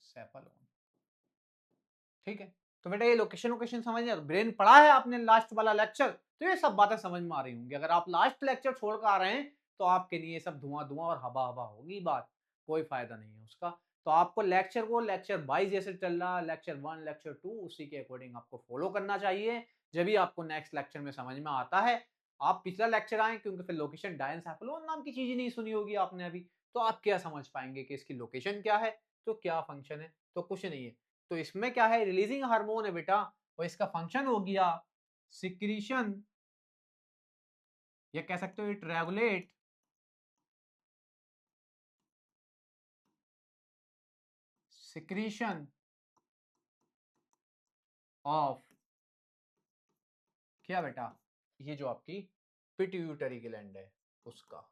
सेफेलोन, ठीक है। तो बेटा ये लोकेशन लोकेशन समझ नहीं, ब्रेन पढ़ा है आपने लास्ट वाला लेक्चर, तो ये सब बातें समझ में आ रही होंगी। अगर आप लास्ट लेक्चर छोड़कर आ रहे हैं तो आपके लिए सब धुआं धुआं और हवा हवा होगी बात, कोई फायदा नहीं है उसका। तो आपको लेक्चर को लेक्चर वाइज जैसे चल रहा, लेक्चर 1 लेक्चर 2 उसी के अकॉर्डिंग आपको फॉलो करना चाहिए, जब भी आपको नेक्स्ट लेक्चर में समझ में आता है। आप पिछला लेक्चर आए, क्योंकि फिर लोकेशन डायंसेफेलोन नाम की चीज ही नहीं सुनी होगी आपने अभी, तो आप क्या समझ पाएंगे कि इसकी लोकेशन क्या है, तो क्या फंक्शन है, तो कुछ नहीं है। तो इसमें क्या है, रिलीजिंग हार्मोन है बेटा, और इसका फंक्शन हो गया सिक्रीशन, या कह सकते हो इट रेगुलेट सिक्रीशन ऑफ, क्या बेटा, ये जो आपकी पिट्यूटरी ग्लैंड है उसका,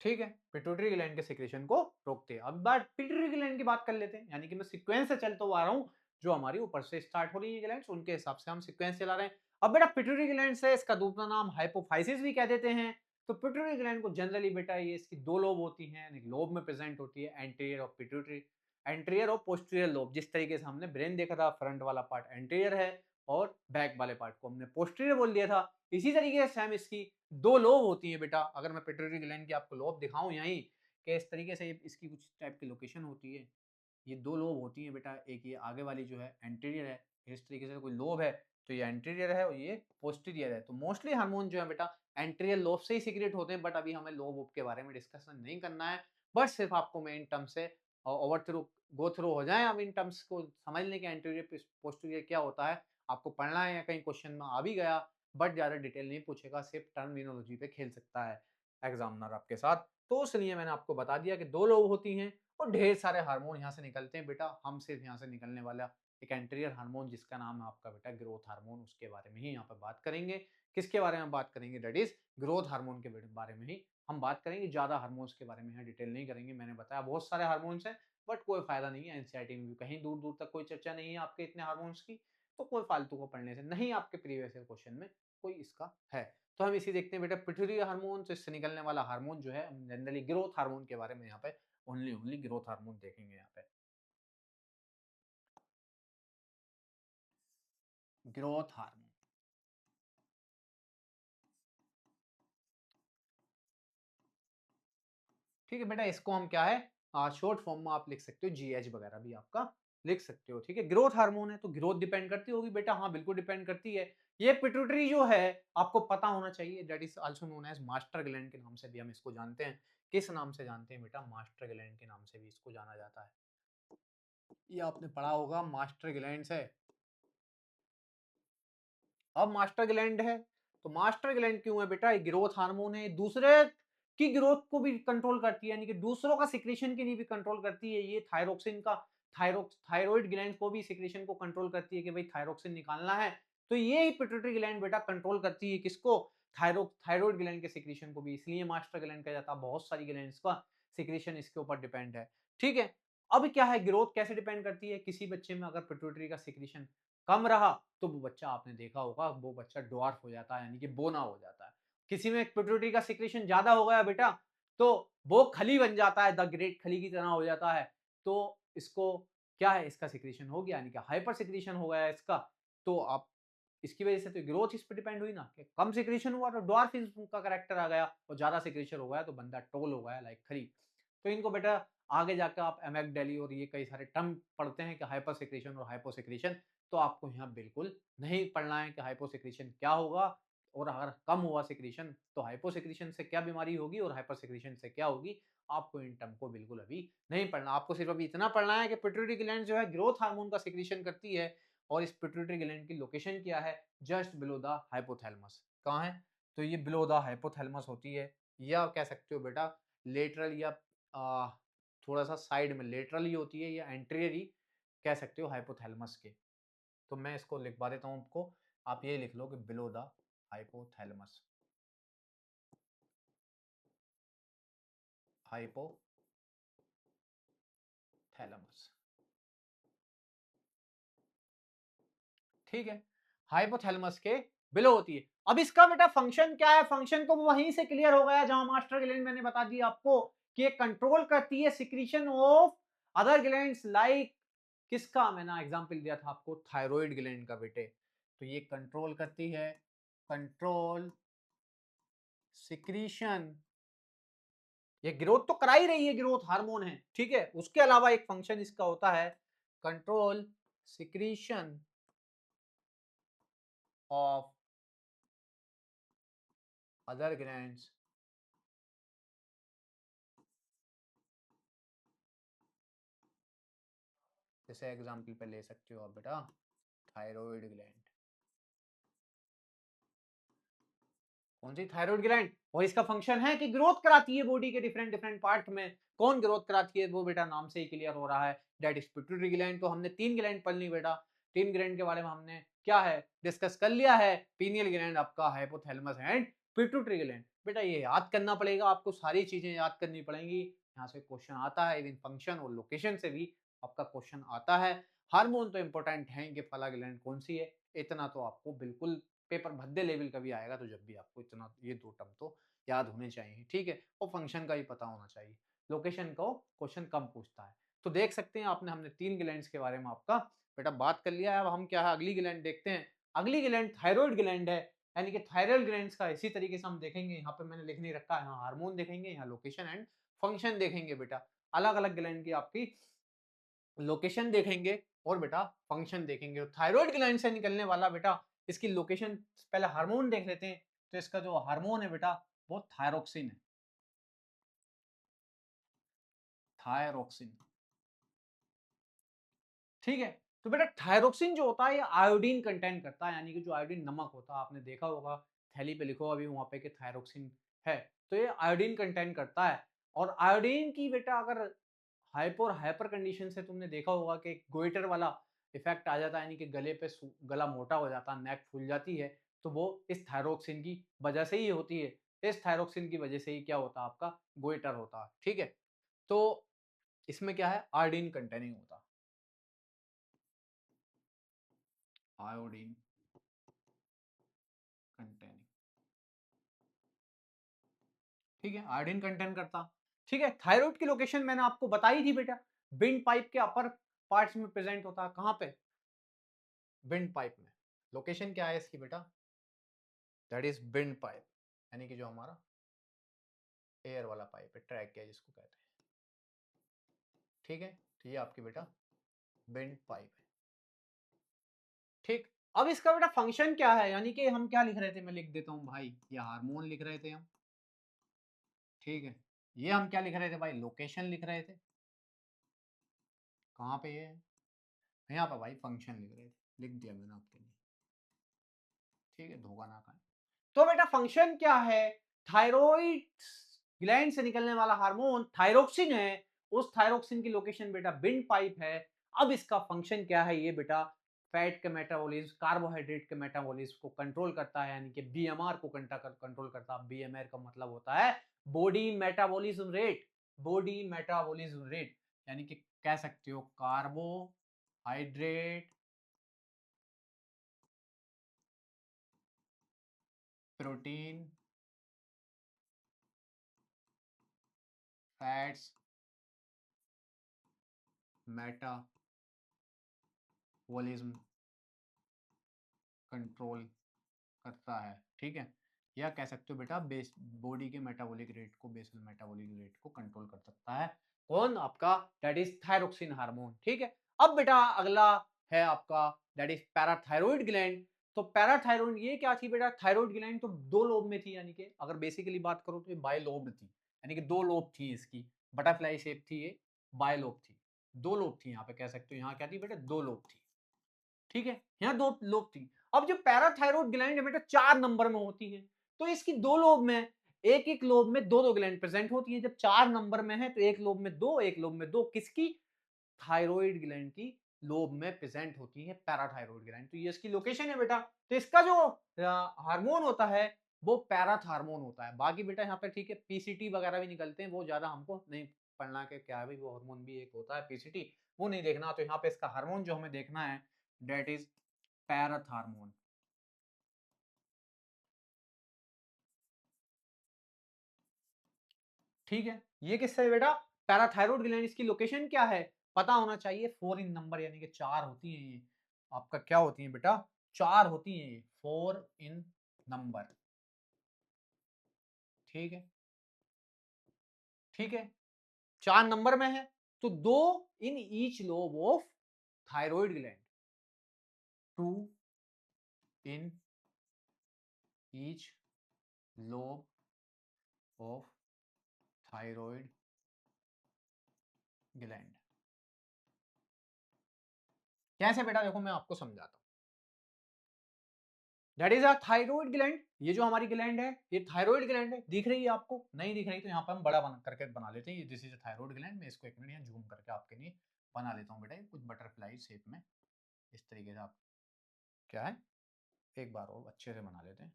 ठीक है। पिट्यूटरी ग्लैंड के सिक्रेशन को रोकते हैं। अब बात पिट्यूटरी ग्लैंड की बात कर लेते हैं, यानी कि मैं सीक्वेंस से चलता हुआ आ रहा हूँ, जो हमारी ऊपर से स्टार्ट हो रही है ग्लैंड्स, उनके हिसाब से हम सीक्वेंस चला रहे हैं। अब बेटा पिट्यूटरी ग्लैंड है, इसका दूसरा नाम हाइपोफाइसिस भी कह देते हैं। तो पिट्यूटरी ग्लैंड को जनरली बेटा ये इसकी दो लोब होती हैं, एक लोब में प्रेजेंट होती है एंटीरियर ऑफ पिट्यूटरी, एंटीरियर और पोस्टीरियर लोब। जिस तरीके से हमने ब्रेन देखा था, फ्रंट वाला पार्ट एंटीरियर है और बैक वाले पार्ट को हमने पोस्टीरियर बोल दिया था, इसी तरीके से हम इसकी दो लोब होती है बेटा। अगर मैं पिट्यूटरी ग्लैंड की आपको लोब दिखाऊं यहीं, कि इस तरीके से इसकी कुछ टाइप की लोकेशन होती है, ये दो लोब होती है बेटा, एक ये आगे वाली जो है एंटीरियर है, इस तरीके से कोई लोब है तो ये एंटीरियर है और ये पोस्टीरियर है। तो मोस्टली हार्मोन जो है बेटा एंटीरियर लोब से ही सीक्रेट होते हैं, बट अभी हमें लोब वोब के बारे में डिस्कशन नहीं करना है। बस सिर्फ आपको मैं इन टर्म्स से ओवर थ्रू गो थ्रू हो जाए, अब इन टर्म्स को समझ लें कि एंटीरियर पोस्टीरियर क्या होता है, आपको पढ़ना है या कहीं क्वेश्चन में आ भी गया, बट ज़्यादा डिटेल नहीं पूछेगा, सिर्फ टर्मिनोलॉजी पे खेल सकता है एग्जामिनर आपके साथ। तो इसलिए मैंने आपको बता दिया कि दो लोब होती हैं और ढेर सारे हार्मोन यहाँ से निकलते हैं बेटा। हम सिर्फ यहाँ से निकलने वाला एक एंटीरियर हार्मोन जिसका नाम है आपका बेटा ग्रोथ हार्मोन, उसके बारे में ही यहाँ पर बात करेंगे। किसके बारे में बात करेंगे, दैट इज ग्रोथ हार्मोन के बारे में ही हम बात करेंगे। ज्यादा हार्मोन्स के बारे में यहाँ डिटेल नहीं करेंगे, मैंने बताया बहुत सारे हार्मोन्स हैं, बट कोई फायदा नहीं है, एनसीईआरटी में भी कहीं दूर दूर तक कोई चर्चा नहीं है आपके इतने हार्मोन्स की, तो कोई फालतू को पढ़ने से नहीं, आपके प्रीवियस ईयर क्वेश्चन में कोई इसका है। तो हम इसी देखते हैं बेटा पिट्यूटरी हार्मोन, तो इससे निकलने वाला हार्मोन जो है, जनरली ग्रोथ हार्मोन के बारे में यहाँ पे ओनली ओनली ग्रोथ हार्मोन देखेंगे यहाँ पे, ग्रोथ हार्मोन, ठीक है बेटा। इसको हम क्या है शॉर्ट फॉर्म में आप लिख सकते हो, जीएच वगैरह भी आपका लिख सकते हो, ठीक है। ग्रोथ हार्मोन है तो ग्रोथ डिपेंड करती होगी बेटा, हाँ बिल्कुल डिपेंड करती है। ये पिट्यूटरी जो है आपको पता होना चाहिए, that is also known as master gland के नाम से भी हम इसको जानते हैं। किस नाम से जानते हैं बेटा, मास्टर ग्लैंड के नाम से भी इसको जाना जाता है। ये आपने पढ़ा होगा मास्टर ग्लैंड है। अब मास्टर ग्लैंड है तो मास्टर ग्लैंड क्यों है बेटा, एक ग्रोथ हार्मोन है, दूसरे की ग्रोथ को भी कंट्रोल करती है, यानी कि दूसरों का सिक्रेशन के लिए भी कंट्रोल करती है। ये थायरोक्सिन का थायराइड ग्लैंड को भी सिक्रेशन को कंट्रोल करती है कि भाई थायरोक्सिन निकालना है, तो ये ही पिट्यूटरी ग्लैंड बेटा कंट्रोल करती है किसको, थायराइड ग्लैंड के सिक्रेशन को भी, इसलिए मास्टर ग्लैंड कहा जाता है। बहुत सारी ग्लैंड्स का सिक्रेशन इसके ऊपर डिपेंड है, ठीक है। अब क्या है, ग्रोथ कैसे डिपेंड करती है, किसी बच्चे में अगर पिट्यूटरी का सिक्रेशन कम रहा तो वो बच्चा आपने देखा होगा, वो बच्चा ड्वार्फ हो जाता है, यानी कि बोना हो जाता है। किसी में पिट्यूटरी का सिक्रेशन ज्यादा हो गया बेटा तो वो खली बन जाता है, द ग्रेट खली की तरह हो जाता है। तो इसको क्या है, इसका सिक्रेशन हो गया, यानी कि हाइपर सिक्रेशन हो गया इसका। तो आप इसकी वजह से तो ग्रोथ इस पर डिपेंड हुई ना, कि कम सिक्रेशन हुआ तो ड्वार्फिज्म का कैरेक्टर आ गया, और ज्यादा सिक्रेशन हो गया तो बंदा टोल हो गया, लाइक खली। तो इनको बेटा आगे जाकर आप एमएक डेली और ये कई सारे टर्म पढ़ते हैं कि हाइपर सिक्रेशन और हाइपोसिक्रेशन, तो आपको यहाँ बिल्कुल नहीं पढ़ना है कि हाइपोसिक्रेशन क्या होगा, और अगर कम हुआ सिक्रेशन तो हाइपोसिक्रेशन से क्या बीमारी होगी और हाइपर सिक्रेशन से क्या होगी, आपको इन टर्म को बिल्कुल अभी नहीं पढ़ना। आपको सिर्फ अभी इतना पढ़ना है कि पिट्यूटरी ग्लैंड जो है ग्रोथ हार्मोन का सिक्रेशन करती है, और इस पिट्यूटरी ग्लैंड की लोकेशन क्या है, जस्ट बिलो द हाइपोथैलेमस। कहाँ है, तो ये बिलो द हाइपोथैलेमस होती है, या कह सकते हो बेटा लेटरल या थोड़ा सा साइड में लेटरली होती है या एंटीरियरी कह सकते हो हाइपोथैलेमस के। तो मैं इसको लिखवा देता हूँ आपको, आप ये लिख लो कि बिलो द हाइपोथैलेमस, हाइपोथैलेमस, ठीक है, हाइपोथैलेमस के बिलो होती है। अब इसका बेटा फंक्शन क्या है, फंक्शन तो वहीं से क्लियर हो गया जहां मास्टर ग्लैंड मैंने बता दिया आपको कि ये कंट्रोल करती है secretion of other glands like, किसका मैंने एग्जांपल दिया था आपको, थायराइड ग्लैंड का बेटे। तो ये कंट्रोल करती है, कंट्रोल सिक्रीशन, ये ग्रोथ तो करा ही रही है, ग्रोथ हार्मोन है, ठीक है। उसके अलावा एक फंक्शन इसका होता है control secretion of other glands, जैसे एग्जांपल पे ले सकते हो आप बेटा थायराइड ग्लैंड, कौन सी थायराइड ग्लैंड, और इसका फंक्शन है कि ग्रोथ कराती है बॉडी के डिफरेंट डिफरेंट पार्ट में। कौन ग्रोथ कराती है वो बेटा नाम से ही क्लियर हो रहा है, दैट इज पिट्यूटरी ग्लैंड। तो हमने तीन ग्लैंड पढ़ ली बेटा, तीन ग्लैंड के बारे में हमने क्या है डिस्कस कर लिया है, पीनियल ग्लैंड आपका, हाइपोथैलेमस एंड पिट्यूटरी ग्लैंड। बेटा ये याद करना पड़ेगा आपको, सारी चीजें याद करनी पड़ेंगी, यहाँ से क्वेश्चन आता है, इवन फंक्शन और लोकेशन से भी आपका क्वेश्चन आता है। हार्मोन तो इंपॉर्टेंट है कि फला ग्लैंड कौन सी है, इतना तो आपको बिल्कुल पेपर भद्दे लेवल का भी आएगा तो जब भी आपको इतना ये दो टर्म तो याद होने चाहिए, ठीक है। और फंक्शन का ही पता होना चाहिए, लोकेशन को क्वेश्चन कम पूछता है। तो देख सकते हैं आपने, हमने तीन ग्लैंड्स के बारे में आपका बेटा बात कर लिया है। अब हम क्या है अगली ग्लैंड देखते हैं। अगली ग्लैंड थायराइड ग्लैंड है, यानी कि थायराइड ग्लैंड्स का इसी तरीके से हम देखेंगे। यहाँ पे मैंने लिख नहीं रखा है, यहाँ हार्मोन देखेंगे, यहाँ लोकेशन एंड फंक्शन देखेंगे बेटा। अलग अलग ग्लैंड की आपकी लोकेशन देखेंगे और बेटा फंक्शन देखेंगे। थायराइड ग्लैंड से निकलने वाला बेटा इसकी लोकेशन, पहले हार्मोन देख लेते हैं। तो इसका जो हार्मोन है बेटा वो थायरोक्सिन है, थायरोक्सिन, ठीक है। तो बेटा थायरोक्सिन जो होता है ये आयोडीन कंटेंट करता है, यानी कि जो आयोडीन नमक होता है, आपने देखा होगा थैली पे लिखो अभी वहां पे कि थायरोक्सिन है, तो ये आयोडीन कंटेंट करता है। और आयोडीन की बेटा अगर हाइपर हाइपर कंडीशन से तुमने देखा होगा कि गोइटर वाला इफेक्ट आ जाता है, यानी कि गले पे गला मोटा हो जाता है, नेक फूल जाती है, तो वो इस थायरोक्सिन की वजह से ही होती है। इस थायरोक्सिन की वजह से ही क्या होता है आपका गोइटर होता है, ठीक है। तो इसमें क्या है आयोडीन कंटेनिंग होता है, आयोडीन कंटेनिंग, ठीक है, आयोडीन कंटेन करता, ठीक है। थायराइड की लोकेशन मैंने आपको बताई थी बेटा, विंड पाइप के अपर पार्ट्स में प्रेजेंट होता है, कहां पे, विंड पाइप में। लोकेशन क्या है इसकी बेटा, दैट इज विंड पाइप, यानी कि जो हमारा एयर वाला पाइप है, ट्रैक किया जिसको कहते हैं, ठीक है। तो ये आपकी बेटा विंड पाइप है, ठीक। अब इसका बेटा फंक्शन क्या है, यानी कि हम क्या लिख रहे थे, मैं लिख देता हूं भाई, ये हार्मोन लिख रहे थे हम, ठीक है। ये हम क्या लिख रहे थे भाई, लोकेशन लिख रहे थे, कहाँ पे ये है, यहाँ पे भाई फंक्शन लिख रहे थे, लिख दिया मैंने आपके लिए, ठीक है, धोखा ना खाए। तो बेटा फंक्शन क्या है, थायराइड ग्लैंड से निकलने वाला हार्मोन थायरोक्सिन है, उस थायरोक्सिन की लोकेशन बेटा विंड पाइप है। अब इसका फंक्शन क्या है, ये बेटा फैट के मेटाबॉलिज्म, कार्बोहाइड्रेट के मेटाबॉलिज्म को कंट्रोल करता है, यानी कि बीएमआर को कंट्रोल करता है। बीएमआर का मतलब होता है body metabolism rate, body metabolism rate, यानी कि कह सकते हो carbohydrate, protein, fats, metabolism control करता है, ठीक है। या कह सकते हो बेटा बेस बॉडी के मेटाबॉलिक रेट को, बेसल मेटाबॉलिक रेट को कंट्रोल कर सकता है, कौन आपका, दैट इज थायरोक्सिन हार्मोन, ठीक है। अब बेटा अगला है आपका दैट इज पैराथायरॉइड ग्लैंड। तो पैराथायरॉइड ये क्या थी बेटा, थायरॉइड ग्लैंड तो दो लोब में थी, यानी कि अगर बेसिकली बात करो तो ये बायलोब थी, यानी कि दो लोब थी इसकी, बटरफ्लाई शेप थी ये, बायलोब थी, दो लोब थी, यहाँ पे कह सकते हो, यहाँ क्या थी बेटा दो लोब थी, ठीक है, यहाँ दो लोब थी। अब जो पैराथायरॉइड ग्लैंड है बेटा चार नंबर में होती है, तो इसकी दो लोब में, एक एक लोब में दो दो ग्लैंड प्रेजेंट होती है। जब 4 नंबर में है तो एक लोब में दो, एक लोब में दो, किसकी? थायराइड ग्लैंड की लोब में प्रेजेंट होती है पैराथायराइड ग्लैंड। तो ये इसकी लोकेशन है बेटा। तो इसका जो हार्मोन होता है वो पैराथार्मोन होता है। बाकी बेटा यहाँ पे ठीक है पीसीटी वगैरह भी निकलते हैं, वो ज्यादा हमको नहीं पढ़ना के क्या है भाई, वो हार्मोन भी एक होता है पीसीटी, वो नहीं देखना। तो यहाँ पे इसका हार्मोन जो हमें देखना है डेट इज पैराथार्मोन। ठीक है, ये किससे है बेटा? Parathyroid gland. इसकी लोकेशन क्या है पता होना चाहिए, 4 इन नंबर, यानी कि 4 होती है ये आपका। क्या होती है बेटा? 4 होती है ये, 4 इन नंबर। ठीक है, ठीक है, 4 नंबर में है। तो दो in each lobe of thyroid gland, 2 in each lobe of thyroid gland. कैसे बेटा? देखो मैं आपको समझाता हूं। That is a thyroid gland. ये जो हमारी ग्लैंड है ये थायराइड ग्लैंड है। दिख रही है आपको? नहीं दिख रही तो यहाँ पर हम बड़ा बना करके बना लेते हैं। This is thyroid gland. मैं इसको एक मिनट यहाँ जूम करके आपके लिए बना लेता हूँ बेटा, कुछ बटरफ्लाई शेप में इस तरीके से। आप क्या है, एक बार और अच्छे से बना लेते हैं।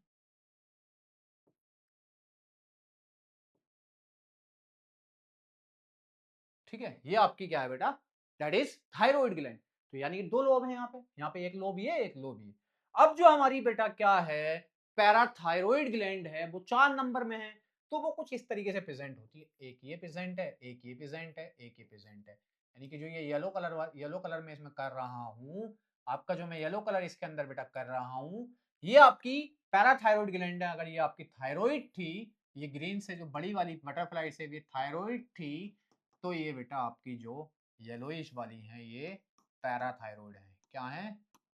ठीक है, ये आपकी क्या है बेटा? That is thyroid gland. तो यानी कि दो लोब है यहाँ पे एक लोब ये, एक लोब ये। अब जो हमारी बेटा क्या है, पैराथायराइड ग्लैंड है, वो 4 नंबर में है। तो वो कुछ इस तरीके से प्रेजेंट होती है, एक ये प्रेजेंट है, एक ये प्रेजेंट है, एक ये प्रेजेंट है। यानी कि जो ये येलो कलर में इसमें कर रहा हूँ आपका, जो मैं येलो कलर इसके अंदर बेटा कर रहा हूँ, ये आपकी पैराथायराइड ग्लैंड है। अगर ये आपकी थायराइड थी, ये ग्रीन से जो बड़ी वाली बटरफ्लाई से ये थायराइड थी, तो ये बेटा आपकी जो येलोइश वाली है ये पैराथायराइड है। क्या है?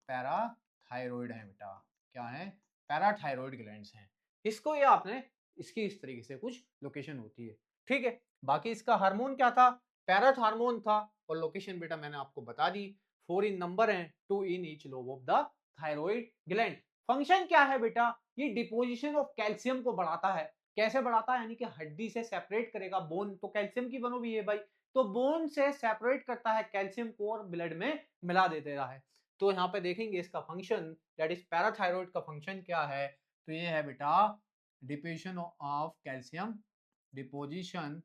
पैराथायराइड है बेटा। क्या है? पैराथायराइड ग्लैंड्स हैं। इसको ये आपने इसकी इस तरीके से कुछ लोकेशन होती है। ठीक है, बाकी इसका हार्मोन क्या था? पैराथार्मोन था। और लोकेशन बेटा मैंने आपको बता दी, 4 इन नंबर है, 2 in each lobe of the thyroid gland. Function क्या है बेटा? ये डिपोजिशन ऑफ कैल्शियम को बढ़ाता है। कैसे बढ़ाता है? यानी कि हड्डी से सेपरेट करेगा। बोन तो कैल्शियम की बनो भी है भाई, तो बोन से सेपरेट करता है कैल्शियम को और ब्लड में मिला देता है। तो यहाँ पे देखेंगे इसका फंक्शन, दैट इज पैराथायराइड का फंक्शन क्या है। तो ये है बेटा deposition of calcium, deposition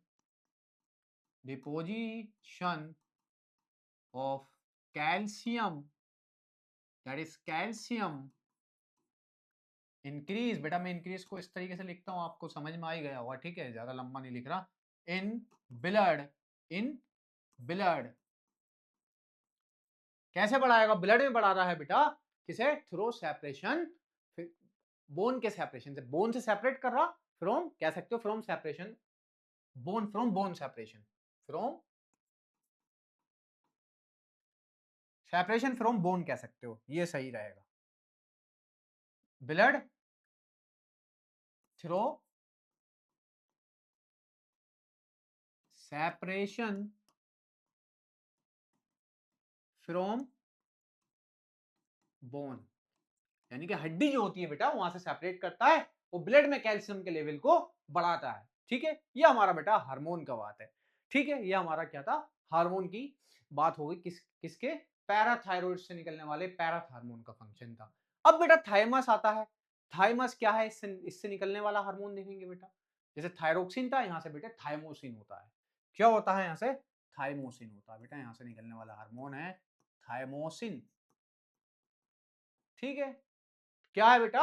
deposition of calcium, that is calcium increase. बेटा मैं इंक्रीज को इस तरीके से लिखता हूं, आपको समझ में आ ही गया होगा। ठीक है, ज्यादा लंबा नहीं लिख रहा। In blood, in blood. कैसे बढ़ाएगा? ब्लड में बढ़ा रहा है बेटा। किसे? थ्रो सेपरेशन, बोन के सेपरेशन से। बोन से सेपरेट कर रहा, फ्रॉम कह सकते हो from separation, bone from bone separation, from separation from bone कह सकते हो, ये सही रहेगा। Blood through separation from bone, यानी कि हड्डी जो होती है बेटा वहां से सेपरेट करता है, वो ब्लड में कैल्शियम के लेवल को बढ़ाता है। ठीक है, ये हमारा बेटा हार्मोन का बात है। ठीक है, ये हमारा क्या था? हार्मोन की बात हो गई। किसके? पैराथायराइड से निकलने वाले पैराथार्मोन का फंक्शन था। अब बेटा थाइमस आता है। थाइमस क्या है? इससे निकलने वाला हार्मोन देखेंगे बेटा। जैसे थायरोक्सिन था, यहाँ से बेटा थाइमोसिन होता है। क्या होता है? यहाँ से थाइमोसिन होता है बेटा। यहाँ से निकलने वाला हार्मोन है थाइमोसिन। ठीक है, क्या है बेटा?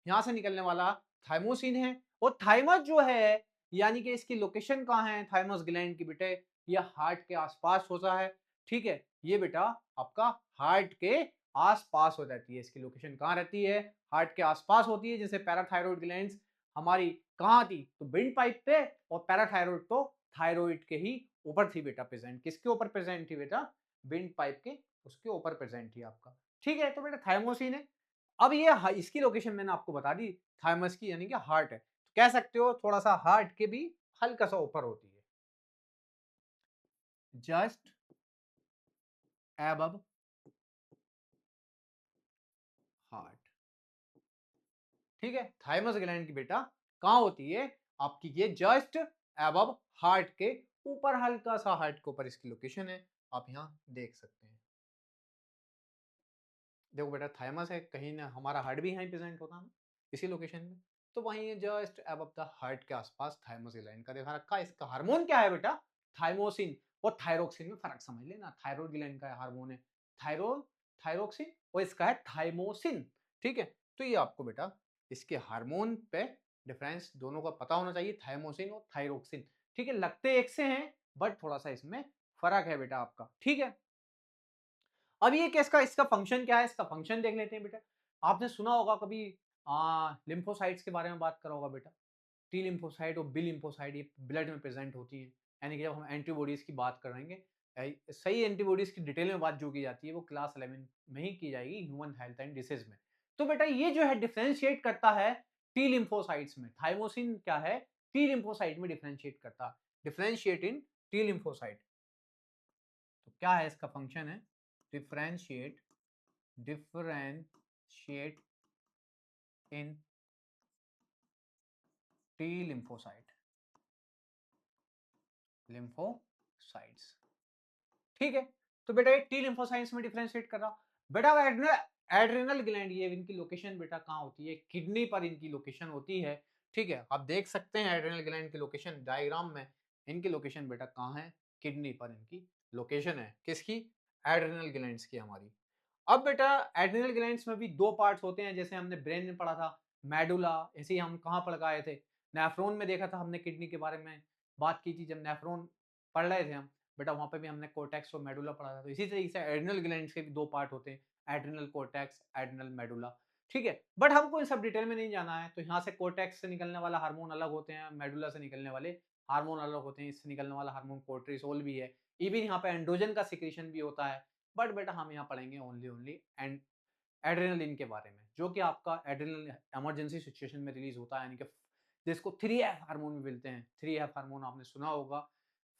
यहां से निकलने वाला थाइमोसिन है। और थाइमस जो है, यानी कि इसकी लोकेशन कहाँ है थाइमस ग्लैंड की बेटे? ये हार्ट के आसपास होता है। ठीक है, ये बेटा आपका हार्ट के आसपास हो जाती है। इसकी लोकेशन कहाँ रहती है? हार्ट के आसपास होती है। जैसे पैराथायराइड ग्लैंड्स हमारी कहाँ थी? तो विंड पाइप पे। और पैराथायराइड तो थायराइड के ही ऊपर थी बेटा प्रेजेंट। किसके ऊपर प्रेजेंट थी बेटा? विंड पाइप के उसके ऊपर प्रेजेंट थी आपका। ठीक है, तो बेटा थाइमोसिन है। अब ये इसकी लोकेशन मैंने आपको बता दी, थाइमस की, यानी कि हार्ट है। तो कह सकते हो थोड़ा सा हार्ट के भी हल्का सा ऊपर होती है, जस्ट एबव हार्ट। ठीक है, थाइमस ग्लैंड की बेटा कहाँ होती है? आपकी ये जस्ट अबव हार्ट के ऊपर, हल्का सा हार्ट के ऊपर इसकी लोकेशन है, आप यहाँ देख सकते हैं। देखो बेटा थाइमस है, कहीं ना हमारा हार्ट भी यहीं प्रेजेंट होता है इसी लोकेशन में, तो वहीं जस्ट अबव द हार्ट के आसपास थाइमस ग्लैंड का दिखा रखा है। इसका हार्मोन क्या है बेटा? थाइमोसिन और थायरोक्सिन में फर्क समझ लेना। थायराइड ग्लैंड का हार्मोन है थायरोक्सिन और इसका है थाइमोसिन। ठीक है, तो ये आपको बेटा इसके हार्मोन पे डिफरेंस दोनों का पता होना चाहिए, थाइमोसिन और थायरोक्सिन। ठीक है, लगते एक से हैं बट थोड़ा सा इसमें फर्क है बेटा आपका। ठीक है, अब ये इसका इसका फंक्शन क्या है, इसका फंक्शन देख लेते हैं बेटा। आपने सुना होगा कभी लिम्फोसाइट्स के बारे में बात करा होगा बेटा। टी लिम्फोसाइट और बी लिम्फोसाइट ये ब्लड में प्रेजेंट होती है, यानी कि जब हम एंटीबॉडीज की बात करेंगे, सही एंटीबॉडीज की डिटेल में बात जो की जाती है वो क्लास 11 में ही की जाएगी ह्यूमन हेल्थ एंड डिसीज में। तो बेटा ये जो है डिफरेंशिएट करता है टी लिम्फोसाइट्स में। थाइमोसिन क्या है, टी लिम्फोसाइट में डिफरेंशिएट करता है, डिफरेंशिएट इन टी लिम्फोसाइट। तो क्या है इसका फंक्शन है, डिफरेंशिएट डिफरेंशिएट इन टी लिम्फोसाइट लिम्फोसाइट्स। ठीक है, तो बेटा ये टी लिम्फोसाइट्स में डिफरेंशिएट कर रहा। बेटा एड्रिनल ग्लैंड, ये इनकी लोकेशन बेटा कहाँ होती है, किडनी पर इनकी लोकेशन होती है। ठीक है, आप देख सकते हैं एड्रिनल ग्लैंड की लोकेशन डायग्राम में, इनकी लोकेशन बेटा कहाँ है, किडनी पर इनकी लोकेशन है। किसकी? एड्रिनल ग्लैंड्स की हमारी। अब बेटा एड्रिनल ग्लैंड्स में भी दो पार्ट्स होते हैं, जैसे हमने ब्रेन में पढ़ा था मेडुला, ऐसे ही हम कहाँ पढ़ के आए थे, नेफ्रॉन में देखा था हमने किडनी के बारे में बात की थी जब नेफ्रॉन पढ़ रहे थे हम बेटा, वहां पे भी हमने कोर्टेक्स और मेडुला पढ़ा था। तो इसी तरीके से एड्रिनल ग्लैंड्स के भी दो पार्ट होते हैं, एड्रिनल कोर्टेक्स, एड्रिनल मेडुला। ठीक है, बट हमको इन सब डिटेल में नहीं जाना है। तो यहाँ से कोर्टेक्स से निकलने वाला हार्मोन अलग होते हैं, मेडुला से निकलने वाले हार्मोन अलग होते हैं, इससे निकलने वाला हार्मोन कोर्टिसोल भी है, इवन यहाँ पे एंड्रोजन का सिक्रीशन भी होता है। बट बेटा हम यहाँ पढ़ेंगे ओनली ओनली एंड एड्रेनलिन के बारे में, जो कि आपका एड्रेनलिन इमरजेंसी सिचुएशन में रिलीज होता है, यानी कि जिसको 3F हार्मोन में मिलते हैं। 3F हार्मोन आपने सुना होगा,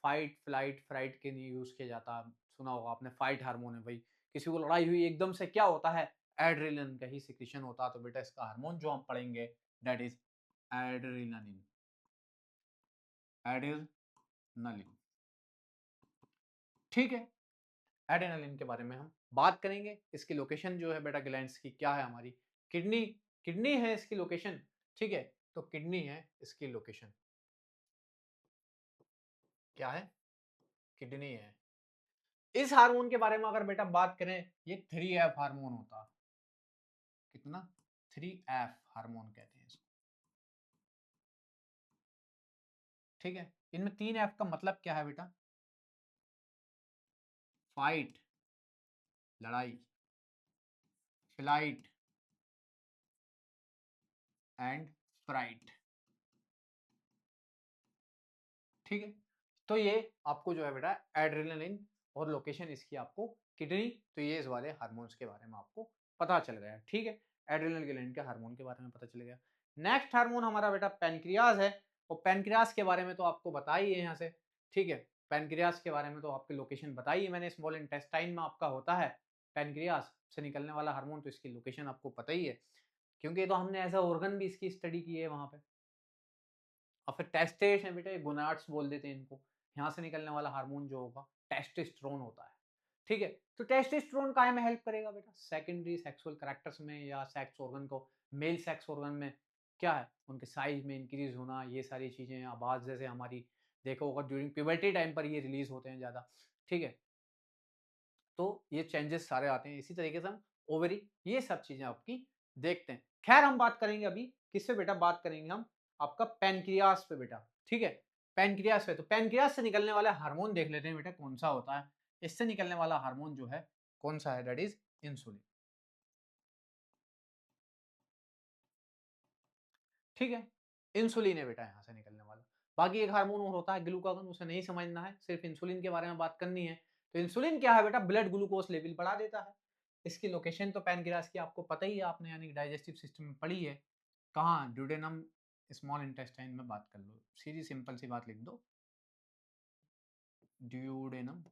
फाइट फ्लाइट फ्राइट के लिए यूज किया जाता है, सुना होगा आपने। फाइट हार्मोन है भाई, किसी को लड़ाई हुई एकदम से क्या होता है, एड्रेनलिन का ही सिक्रीशन होता है। तो बेटा इसका हार्मोन जो हम पढ़ेंगे दैट इज एड्रेनलिन, एड्रेनलिन। ठीक है, एड्रेनलिन के बारे में हम बात करेंगे। इसकी लोकेशन जो है बेटा ग्लैंड्स की क्या है हमारी, किडनी, किडनी है इसकी लोकेशन। ठीक है, तो किडनी है इसकी लोकेशन, क्या है, किडनी है। इस हार्मोन के बारे में अगर बेटा बात करें, ये 3F हार्मोन होता है। कितना? 3F हार्मोन कहते हैं इसको। ठीक है, इनमें 3F का मतलब क्या है बेटा? फाइट लड़ाई, फ्लाइट एंड फ्राइट। ठीक है, तो ये आपको जो है बेटा एड्रेनलिन और लोकेशन इसकी आपको किडनी, तो ये इस वाले हार्मोन्स के बारे में आपको पता चल गया। ठीक है, एड्रेनल ग्लैंड के हार्मोन के बारे में पता चल गया। नेक्स्ट हार्मोन हमारा बेटा पेनक्रियाज है, और पेनक्रियाज के बारे में तो आपको बताइए यहाँ से। ठीक है, पेनक्रियाज के बारे में तो आपकी लोकेशन बताइए मैंने, स्मॉल इंटेस्टाइन में आपका होता है पेनक्रियाज से निकलने वाला हार्मोन, तो इसकी लोकेशन आपको पता ही है, क्योंकि तो हमने एज अ ऑर्गन भी इसकी स्टडी की है वहां पे। और फिर टेस्टेट है बेटा, ये गोनाड्स बोल देते हैं इनको। यहाँ से निकलने वाला हार्मोन जो होगा टेस्टोस्टेरोन होता है। ठीक है, तो टेस्टोस्टेरोन काय में हेल्प करेगा बेटा? सेकेंडरी सेक्सुअल कैरेक्टर्स में या सेक्स ऑर्गन को, मेल सेक्स ऑर्गन में क्या है, उनके साइज में इंक्रीज होना, ये सारी चीजें। आवाज जैसे हमारी देखो होगा ड्यूरिंग प्यूबर्टी टाइम पर ये रिलीज होते हैं ज्यादा। ठीक है, तो ये चेंजेस सारे आते हैं। इसी तरीके से हम ओवरी, ये सब चीजें आपकी देखते हैं। खैर हम बात करेंगे अभी किससे बेटा, बात करेंगे हम आपका पेनक्रियास पे बेटा। ठीक है, पेनक्रियास पे, तो पेनक्रियास से निकलने वाला हार्मोन देख लेते हैं बेटा कौन सा होता है। इससे निकलने वाला हार्मोन जो है कौन सा है, दैट इज इंसुलिन। ठीक है, इंसुलिन है बेटा यहाँ से निकलने वाला। बाकी एक हार्मोन और होता है ग्लूकागन, उसे नहीं समझना है, सिर्फ इंसुलिन के बारे में बात करनी है। तो इंसुलिन क्या है बेटा, ब्लड ग्लूकोज लेवल बढ़ा देता है। इसकी लोकेशन तो पैनक्रियास की आपको पता ही है, आपने यानी डाइजेस्टिव सिस्टम में पढ़ी है। कहाँ? ड्यूडेनम स्मॉल इंटेस्टाइन में बात कर लो, सीधी सिंपल सी बात लिख दो, ड्यूडेनम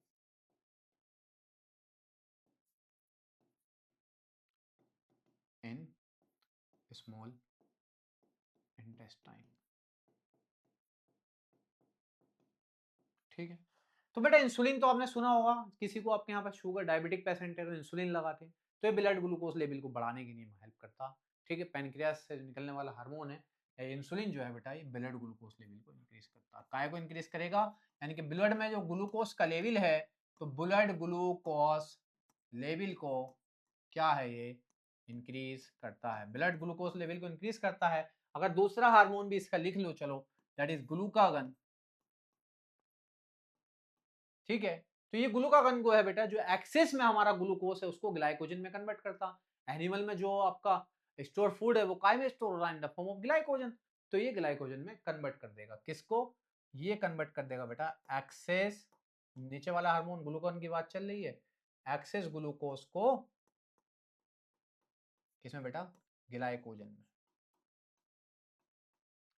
इन स्मॉल इंटेस्टाइन। ठीक है। तो बेटा इंसुलिन तो आपने सुना होगा, किसी को आपके यहाँ पर शुगर डायबिटिक पेशेंट है तो इंसुलिन लगाते हैं, तो ये ब्लड ग्लूकोज लेवल को बढ़ाने के लिए हेल्प करता। ठीक है, पैनक्रियास से निकलने वाला हार्मोन है इंसुलिन जो है बेटा, ये ब्लड ग्लूकोज लेवल को इंक्रीज करता है। काय को इंक्रीज करेगा, यानी कि ब्लड में जो ग्लूकोज का लेवल है, तो ब्लड ग्लूकोज लेवल को क्या है ये इंक्रीज करता है, ब्लड ग्लूकोज लेवल को इंक्रीज करता है। अगर दूसरा हार्मोन भी इसका लिख लो चलो, दैट इज ग्लूकागन। ठीक है, तो ये ग्लूकागन को है बेटा, जो एक्सेस में हमारा ग्लूकोज है उसको ग्लाइकोजन में कन्वर्ट करता। एनिमल में जो आपका स्टोर फूड है वो काय में स्टोर हो रहा है, in the form of glycogen, तो ये ग्लाइकोजन में कन्वर्ट कर देगा। किसको, ये कन्वर्ट कर देगा बेटा एक्सेस, नीचे वाला हार्मोन ग्लूकागन की बात चल रही है, एक्सेस ग्लूकोज को किसमें बेटा, ग्लाइकोजन में।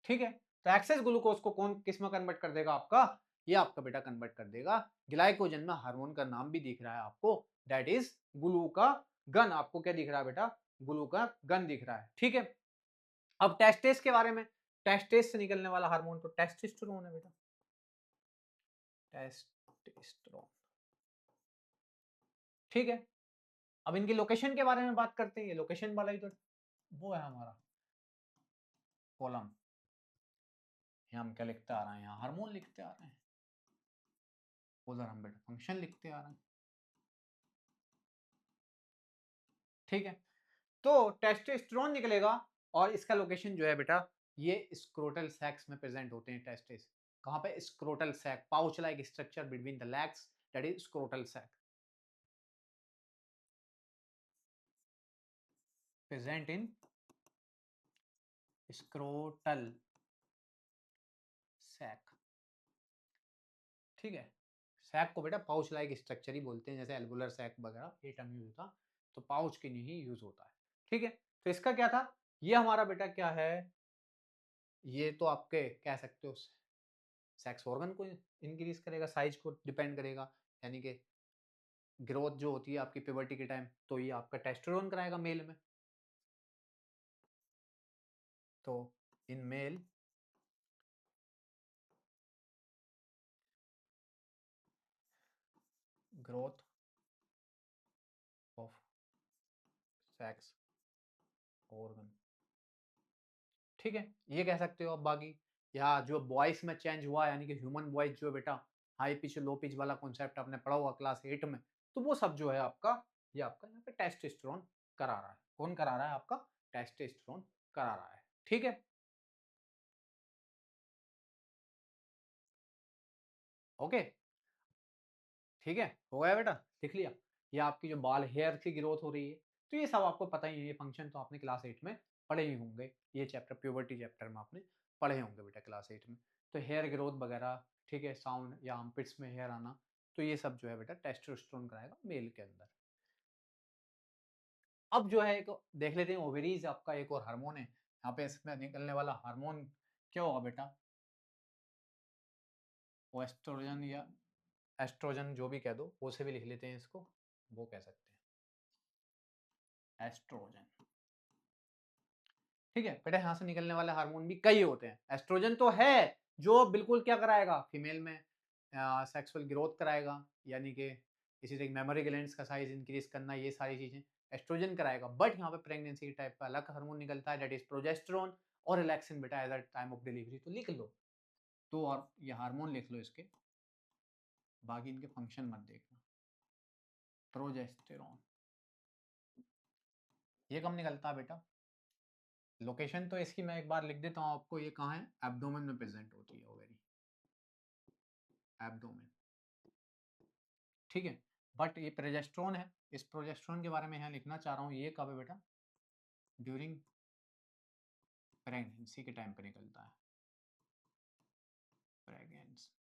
ठीक है, तो एक्सेस ग्लूकोज को कौन किस में कन्वर्ट कर देगा आपका, ये आपका बेटा कन्वर्ट कर देगा ग्लाइकोजन में। हार्मोन का नाम भी दिख रहा है आपको, दैट इज ग्लूकागन। आपको क्या दिख रहा है बेटा, ग्लूकागन दिख रहा है। ठीक है, अब टेस्टेस के बारे में, टेस्टेस से निकलने वाला हार्मोन तो टेस्टोस्टेरोन है बेटा, टेस्टोस्टेरोन। ठीक है, अब इनकी लोकेशन के बारे में बात करते हैं, ये लोकेशन वाला ही तो वो है हमारा कॉलम। यहाँ हम क्या लिखते आ रहे हैं, यहाँ हार्मोन लिखते आ रहे हैं, उधर हम बेटा फंक्शन लिखते आ रहे हैं। ठीक है, तो टेस्टोस्टेरोन निकलेगा और इसका लोकेशन जो है बेटा, ये स्क्रोटल सैक्स में प्रेजेंट होते हैं टेस्टिस। कहां पे, scrotal sac, pouch like structure between the legs, that is scrotal sac, present in scrotal sac. ठीक है, सैक को बेटा पाउच लाइक स्ट्रक्चर ही बोलते हैं, जैसे एल्वुलर सैक वगैरह ये टर्म यूज होता, तो पाउच के लिए ही यूज होता है। ठीक है, तो इसका क्या था, ये हमारा बेटा क्या है, ये तो आपके कह सकते हो सेक्स ऑर्गन को इंक्रीज करेगा, साइज को डिपेंड करेगा, यानी कि ग्रोथ जो होती है आपकी प्यूबर्टी के टाइम, तो ये आपका टेस्टोस्टेरोन कराएगा मेल में। तो in male growth of sex organ. ठीक है, ये कह सकते हो आप। बाकी या जो वॉइस में चेंज हुआ, यानी कि ह्यूमन वॉइस जो बेटा हाई पिच लो पिच वाला कॉन्सेप्ट आपने पढ़ा हुआ क्लास 8 में, तो वो सब जो है आपका, ये आपका यहाँ पे टेस्टोस्टेरोन करा रहा है। कौन करा रहा है आपका, टेस्टोस्टेरोन करा रहा है। ठीक है, ओके, ठीक है, हो गया बेटा, लिख लिया। ये आपकी जो बाल हेयर की ग्रोथ हो रही है, तो ये सब आपको पता ही है, ये फंक्शन तो आपने क्लास 8 में पढ़े ही होंगे, ये चैप्टर प्यूबर्टी चैप्टर में आपने पढ़े होंगे बेटा क्लास 8 में। तो हेयर ग्रोथ वगैरह, ठीक है, साउंड या आर्मपिट्स में हेयर आना, तो ये सब जो है बेटा टेस्टोस्टेरोन कराएगा मेल के अंदर। अब जो है एक देख लेते हैं, ओवेरीज आपका एक और हार्मोन है, यहाँ पे इसमें निकलने वाला हार्मोन क्या होगा बेटा, वो एस्ट्रोजन या एस्ट्रोजन जो भी कह दो, वो से भी लिख लेते हैं इसको, वो कह सकते हैं एस्ट्रोजन। ठीक है बेटा, यहाँ से निकलने वाले हार्मोन भी कई होते हैं। एस्ट्रोजन तो है जो बिल्कुल क्या कराएगा, फीमेल में सेक्सुअल ग्रोथ कराएगा, यानी कि इसी तरह मेमोरी ग्लैंड्स का साइज इंक्रीज करना, ये सारी चीजें एस्ट्रोजन कराएगा। बट यहाँ पे प्रेगनेंसी के टाइप का अलग हार्मोन निकलता है, दैट इज प्रोजेस्टेरोन और रिलैक्सिन बेटा at the time of delivery, तो लिख लो। तो और ये हार्मोन लिख लो इसके, बाकी इनके फंक्शन मत देखना। प्रोजेस्टेरोन ये कब निकलता है बेटा, लोकेशन तो इसकी मैं एक बार लिख देता हूँ आपको, ये कहाँ है, एब्डोमेन में प्रेजेंट होती है ओवेरी, एब्डोमेन। ठीक है, बट ये प्रोजेस्टेरोन है, इस प्रोजेस्टेरोन के बारे में यहाँ लिखना चाह रहा हूँ, ये कब है बेटा, ड्यूरिंग प्रेगनेंसी के टाइम पे निकलता है, प्रेगनेंसी।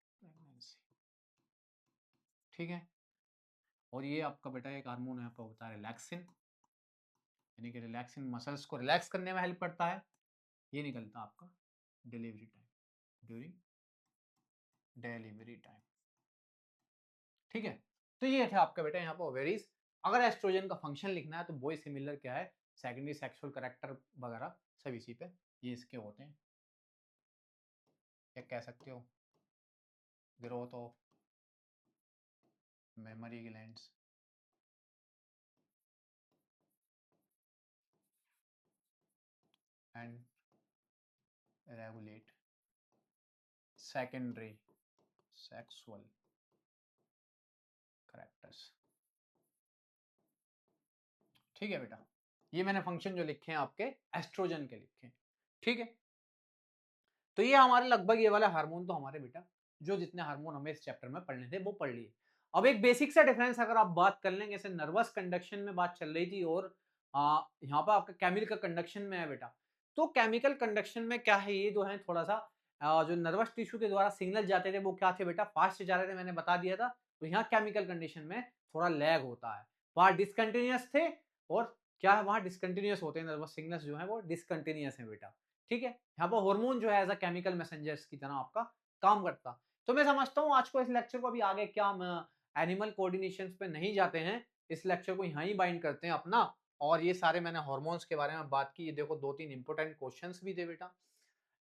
ठीक है, और ये आपका बेटा एक हार्मोन यहाँ पर होता है रिलैक्सिन, यानी कि रिलैक्सिन मसल्स को रिलैक्स करने में हेल्प करता है, ये निकलता है आपका delivery time, during delivery time. ठीक है, तो ये थे आपका बेटा यहाँ पर ओवेरीज। अगर एस्ट्रोजन का फंक्शन लिखना है तो वो सिमिलर क्या है, सेकेंडरी सेक्सुअल कैरेक्टर वगैरह सब इसी पे ये इसके होते हैं, क्या कह सकते हो, growth of mammary glands and regulate secondary sexual characters. ठीक है बेटा, ये मैंने फंक्शन जो लिखे हैं आपके एस्ट्रोजन के लिखे हैं। ठीक है, तो ये हमारे लगभग ये वाला हार्मोन तो हमारे बेटा जो जितने हार्मोन हमें इस चैप्टर में पढ़ने थे वो पढ़ लिए। अब एक बेसिक सा डिफरेंस अगर आप बात कर लेंगे, जैसे नर्वस कंडक्शन में बात चल रही थी और यहाँ पर आपका केमिकल कंडक्शन में है बेटा। तो केमिकल कंडक्शन में क्या है, ये जो है थोड़ा सा जो नर्वस टिश्यू के द्वारा सिग्नल जाते थे वो क्या थे बेटा, फास्ट जा रहे थे, मैंने बता दिया था। तो यहाँ केमिकल कंडीशन में थोड़ा लैग होता है, वहां डिसकंटिन्यूअस थे और क्या है वहां डिसकंटिन्यूअस होते हैं, नर्वस सिग्नल्स जो है वो डिसकंटिन्यूअस है बेटा। ठीक है, यहाँ पर हार्मोन जो है एज अ केमिकल मैसेंजर्स की तरह आपका काम करता। तो मैं समझता हूँ आज को इस लेक्चर को अभी आगे क्या हम एनिमल कोऑर्डिनेशंस पे नहीं जाते हैं, इस लेक्चर को यहाँ ही बाइंड करते हैं अपना। और ये सारे मैंने हार्मोन्स के बारे में बात की, ये देखो 2-3 इंपॉर्टेंट क्वेश्चंस भी थे बेटा।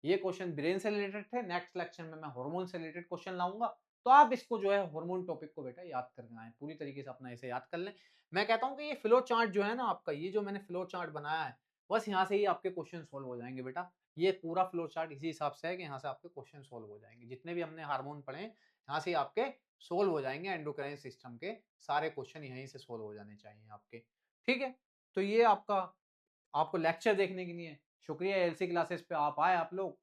ये क्वेश्चन ब्रेन से रिलेटेड थे, नेक्स्ट लेक्चर में मैं हार्मोन से रिलेटेड क्वेश्चन लाऊंगा। तो आप इसको जो है हार्मोन टॉपिक को बेटा याद करना है, पूरी तरीके से अपना इसे याद कर लें। मैं कहता हूँ कि ये फ्लो चार्ट जो है ना आपका, ये जो मैंने फ्लो चार्ट बनाया है, बस यहाँ से ही आपके क्वेश्चन सोल्व हो जाएंगे बेटा। ये पूरा फ्लो चार्ट इसी हिसाब से है कि यहाँ से आपके क्वेश्चन सोल्व हो जाएंगे, जितने भी हमने हार्मोन पढ़े यहाँ से आपके सोल्व हो जाएंगे। एंडोक्राइन सिस्टम के सारे क्वेश्चन यहीं से सोल्व हो जाने चाहिए आपके। ठीक है, तो ये आपका आपको लेक्चर देखने के लिए शुक्रिया। एलसी क्लासेस पे आप आए, आप लोग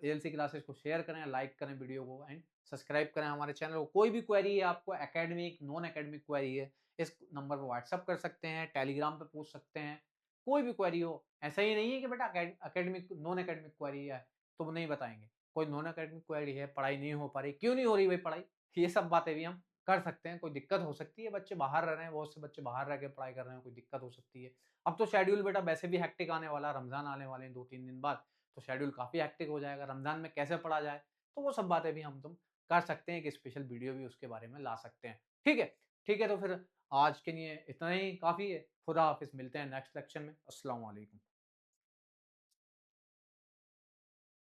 एलसी क्लासेस को शेयर करें, लाइक करें वीडियो को एंड सब्सक्राइब करें हमारे चैनल को। कोई भी क्वेरी है आपको, एकेडमिक नॉन एकेडमिक क्वेरी है, इस नंबर पर व्हाट्सअप कर सकते हैं, टेलीग्राम पे पूछ सकते हैं। कोई भी क्वेरी हो, ऐसा ही नहीं है कि बेटा एकेडमिक नॉन एकेडमिक क्वेरी है तो वो नहीं बताएंगे। कोई नॉन एकेडमिक क्वेरी है, पढ़ाई नहीं हो पा रही, क्यों नहीं हो रही भाई पढ़ाई, ये सब बातें भी हम कर सकते हैं। कोई दिक्कत हो सकती है, बच्चे बाहर रह रहे हैं, बहुत से बच्चे बाहर रह के पढ़ाई कर रहे हैं, कोई दिक्कत हो सकती है। अब तो शेड्यूल बेटा वैसे भी हेक्टिक आने वाला, रमजान आने वाले हैं 2-3 दिन बाद, तो शेड्यूल काफी हेक्टिक हो जाएगा। रमजान में कैसे पढ़ा जाए, तो वो सब बातें भी हम तुम कर सकते हैं, एक स्पेशल वीडियो भी उसके बारे में ला सकते हैं। ठीक है, ठीक है, तो फिर आज के लिए इतना ही काफी है। खुदा हाफिज, मिलते हैं नेक्स्ट लेक्चर में। अस्सलाम वालेकुम।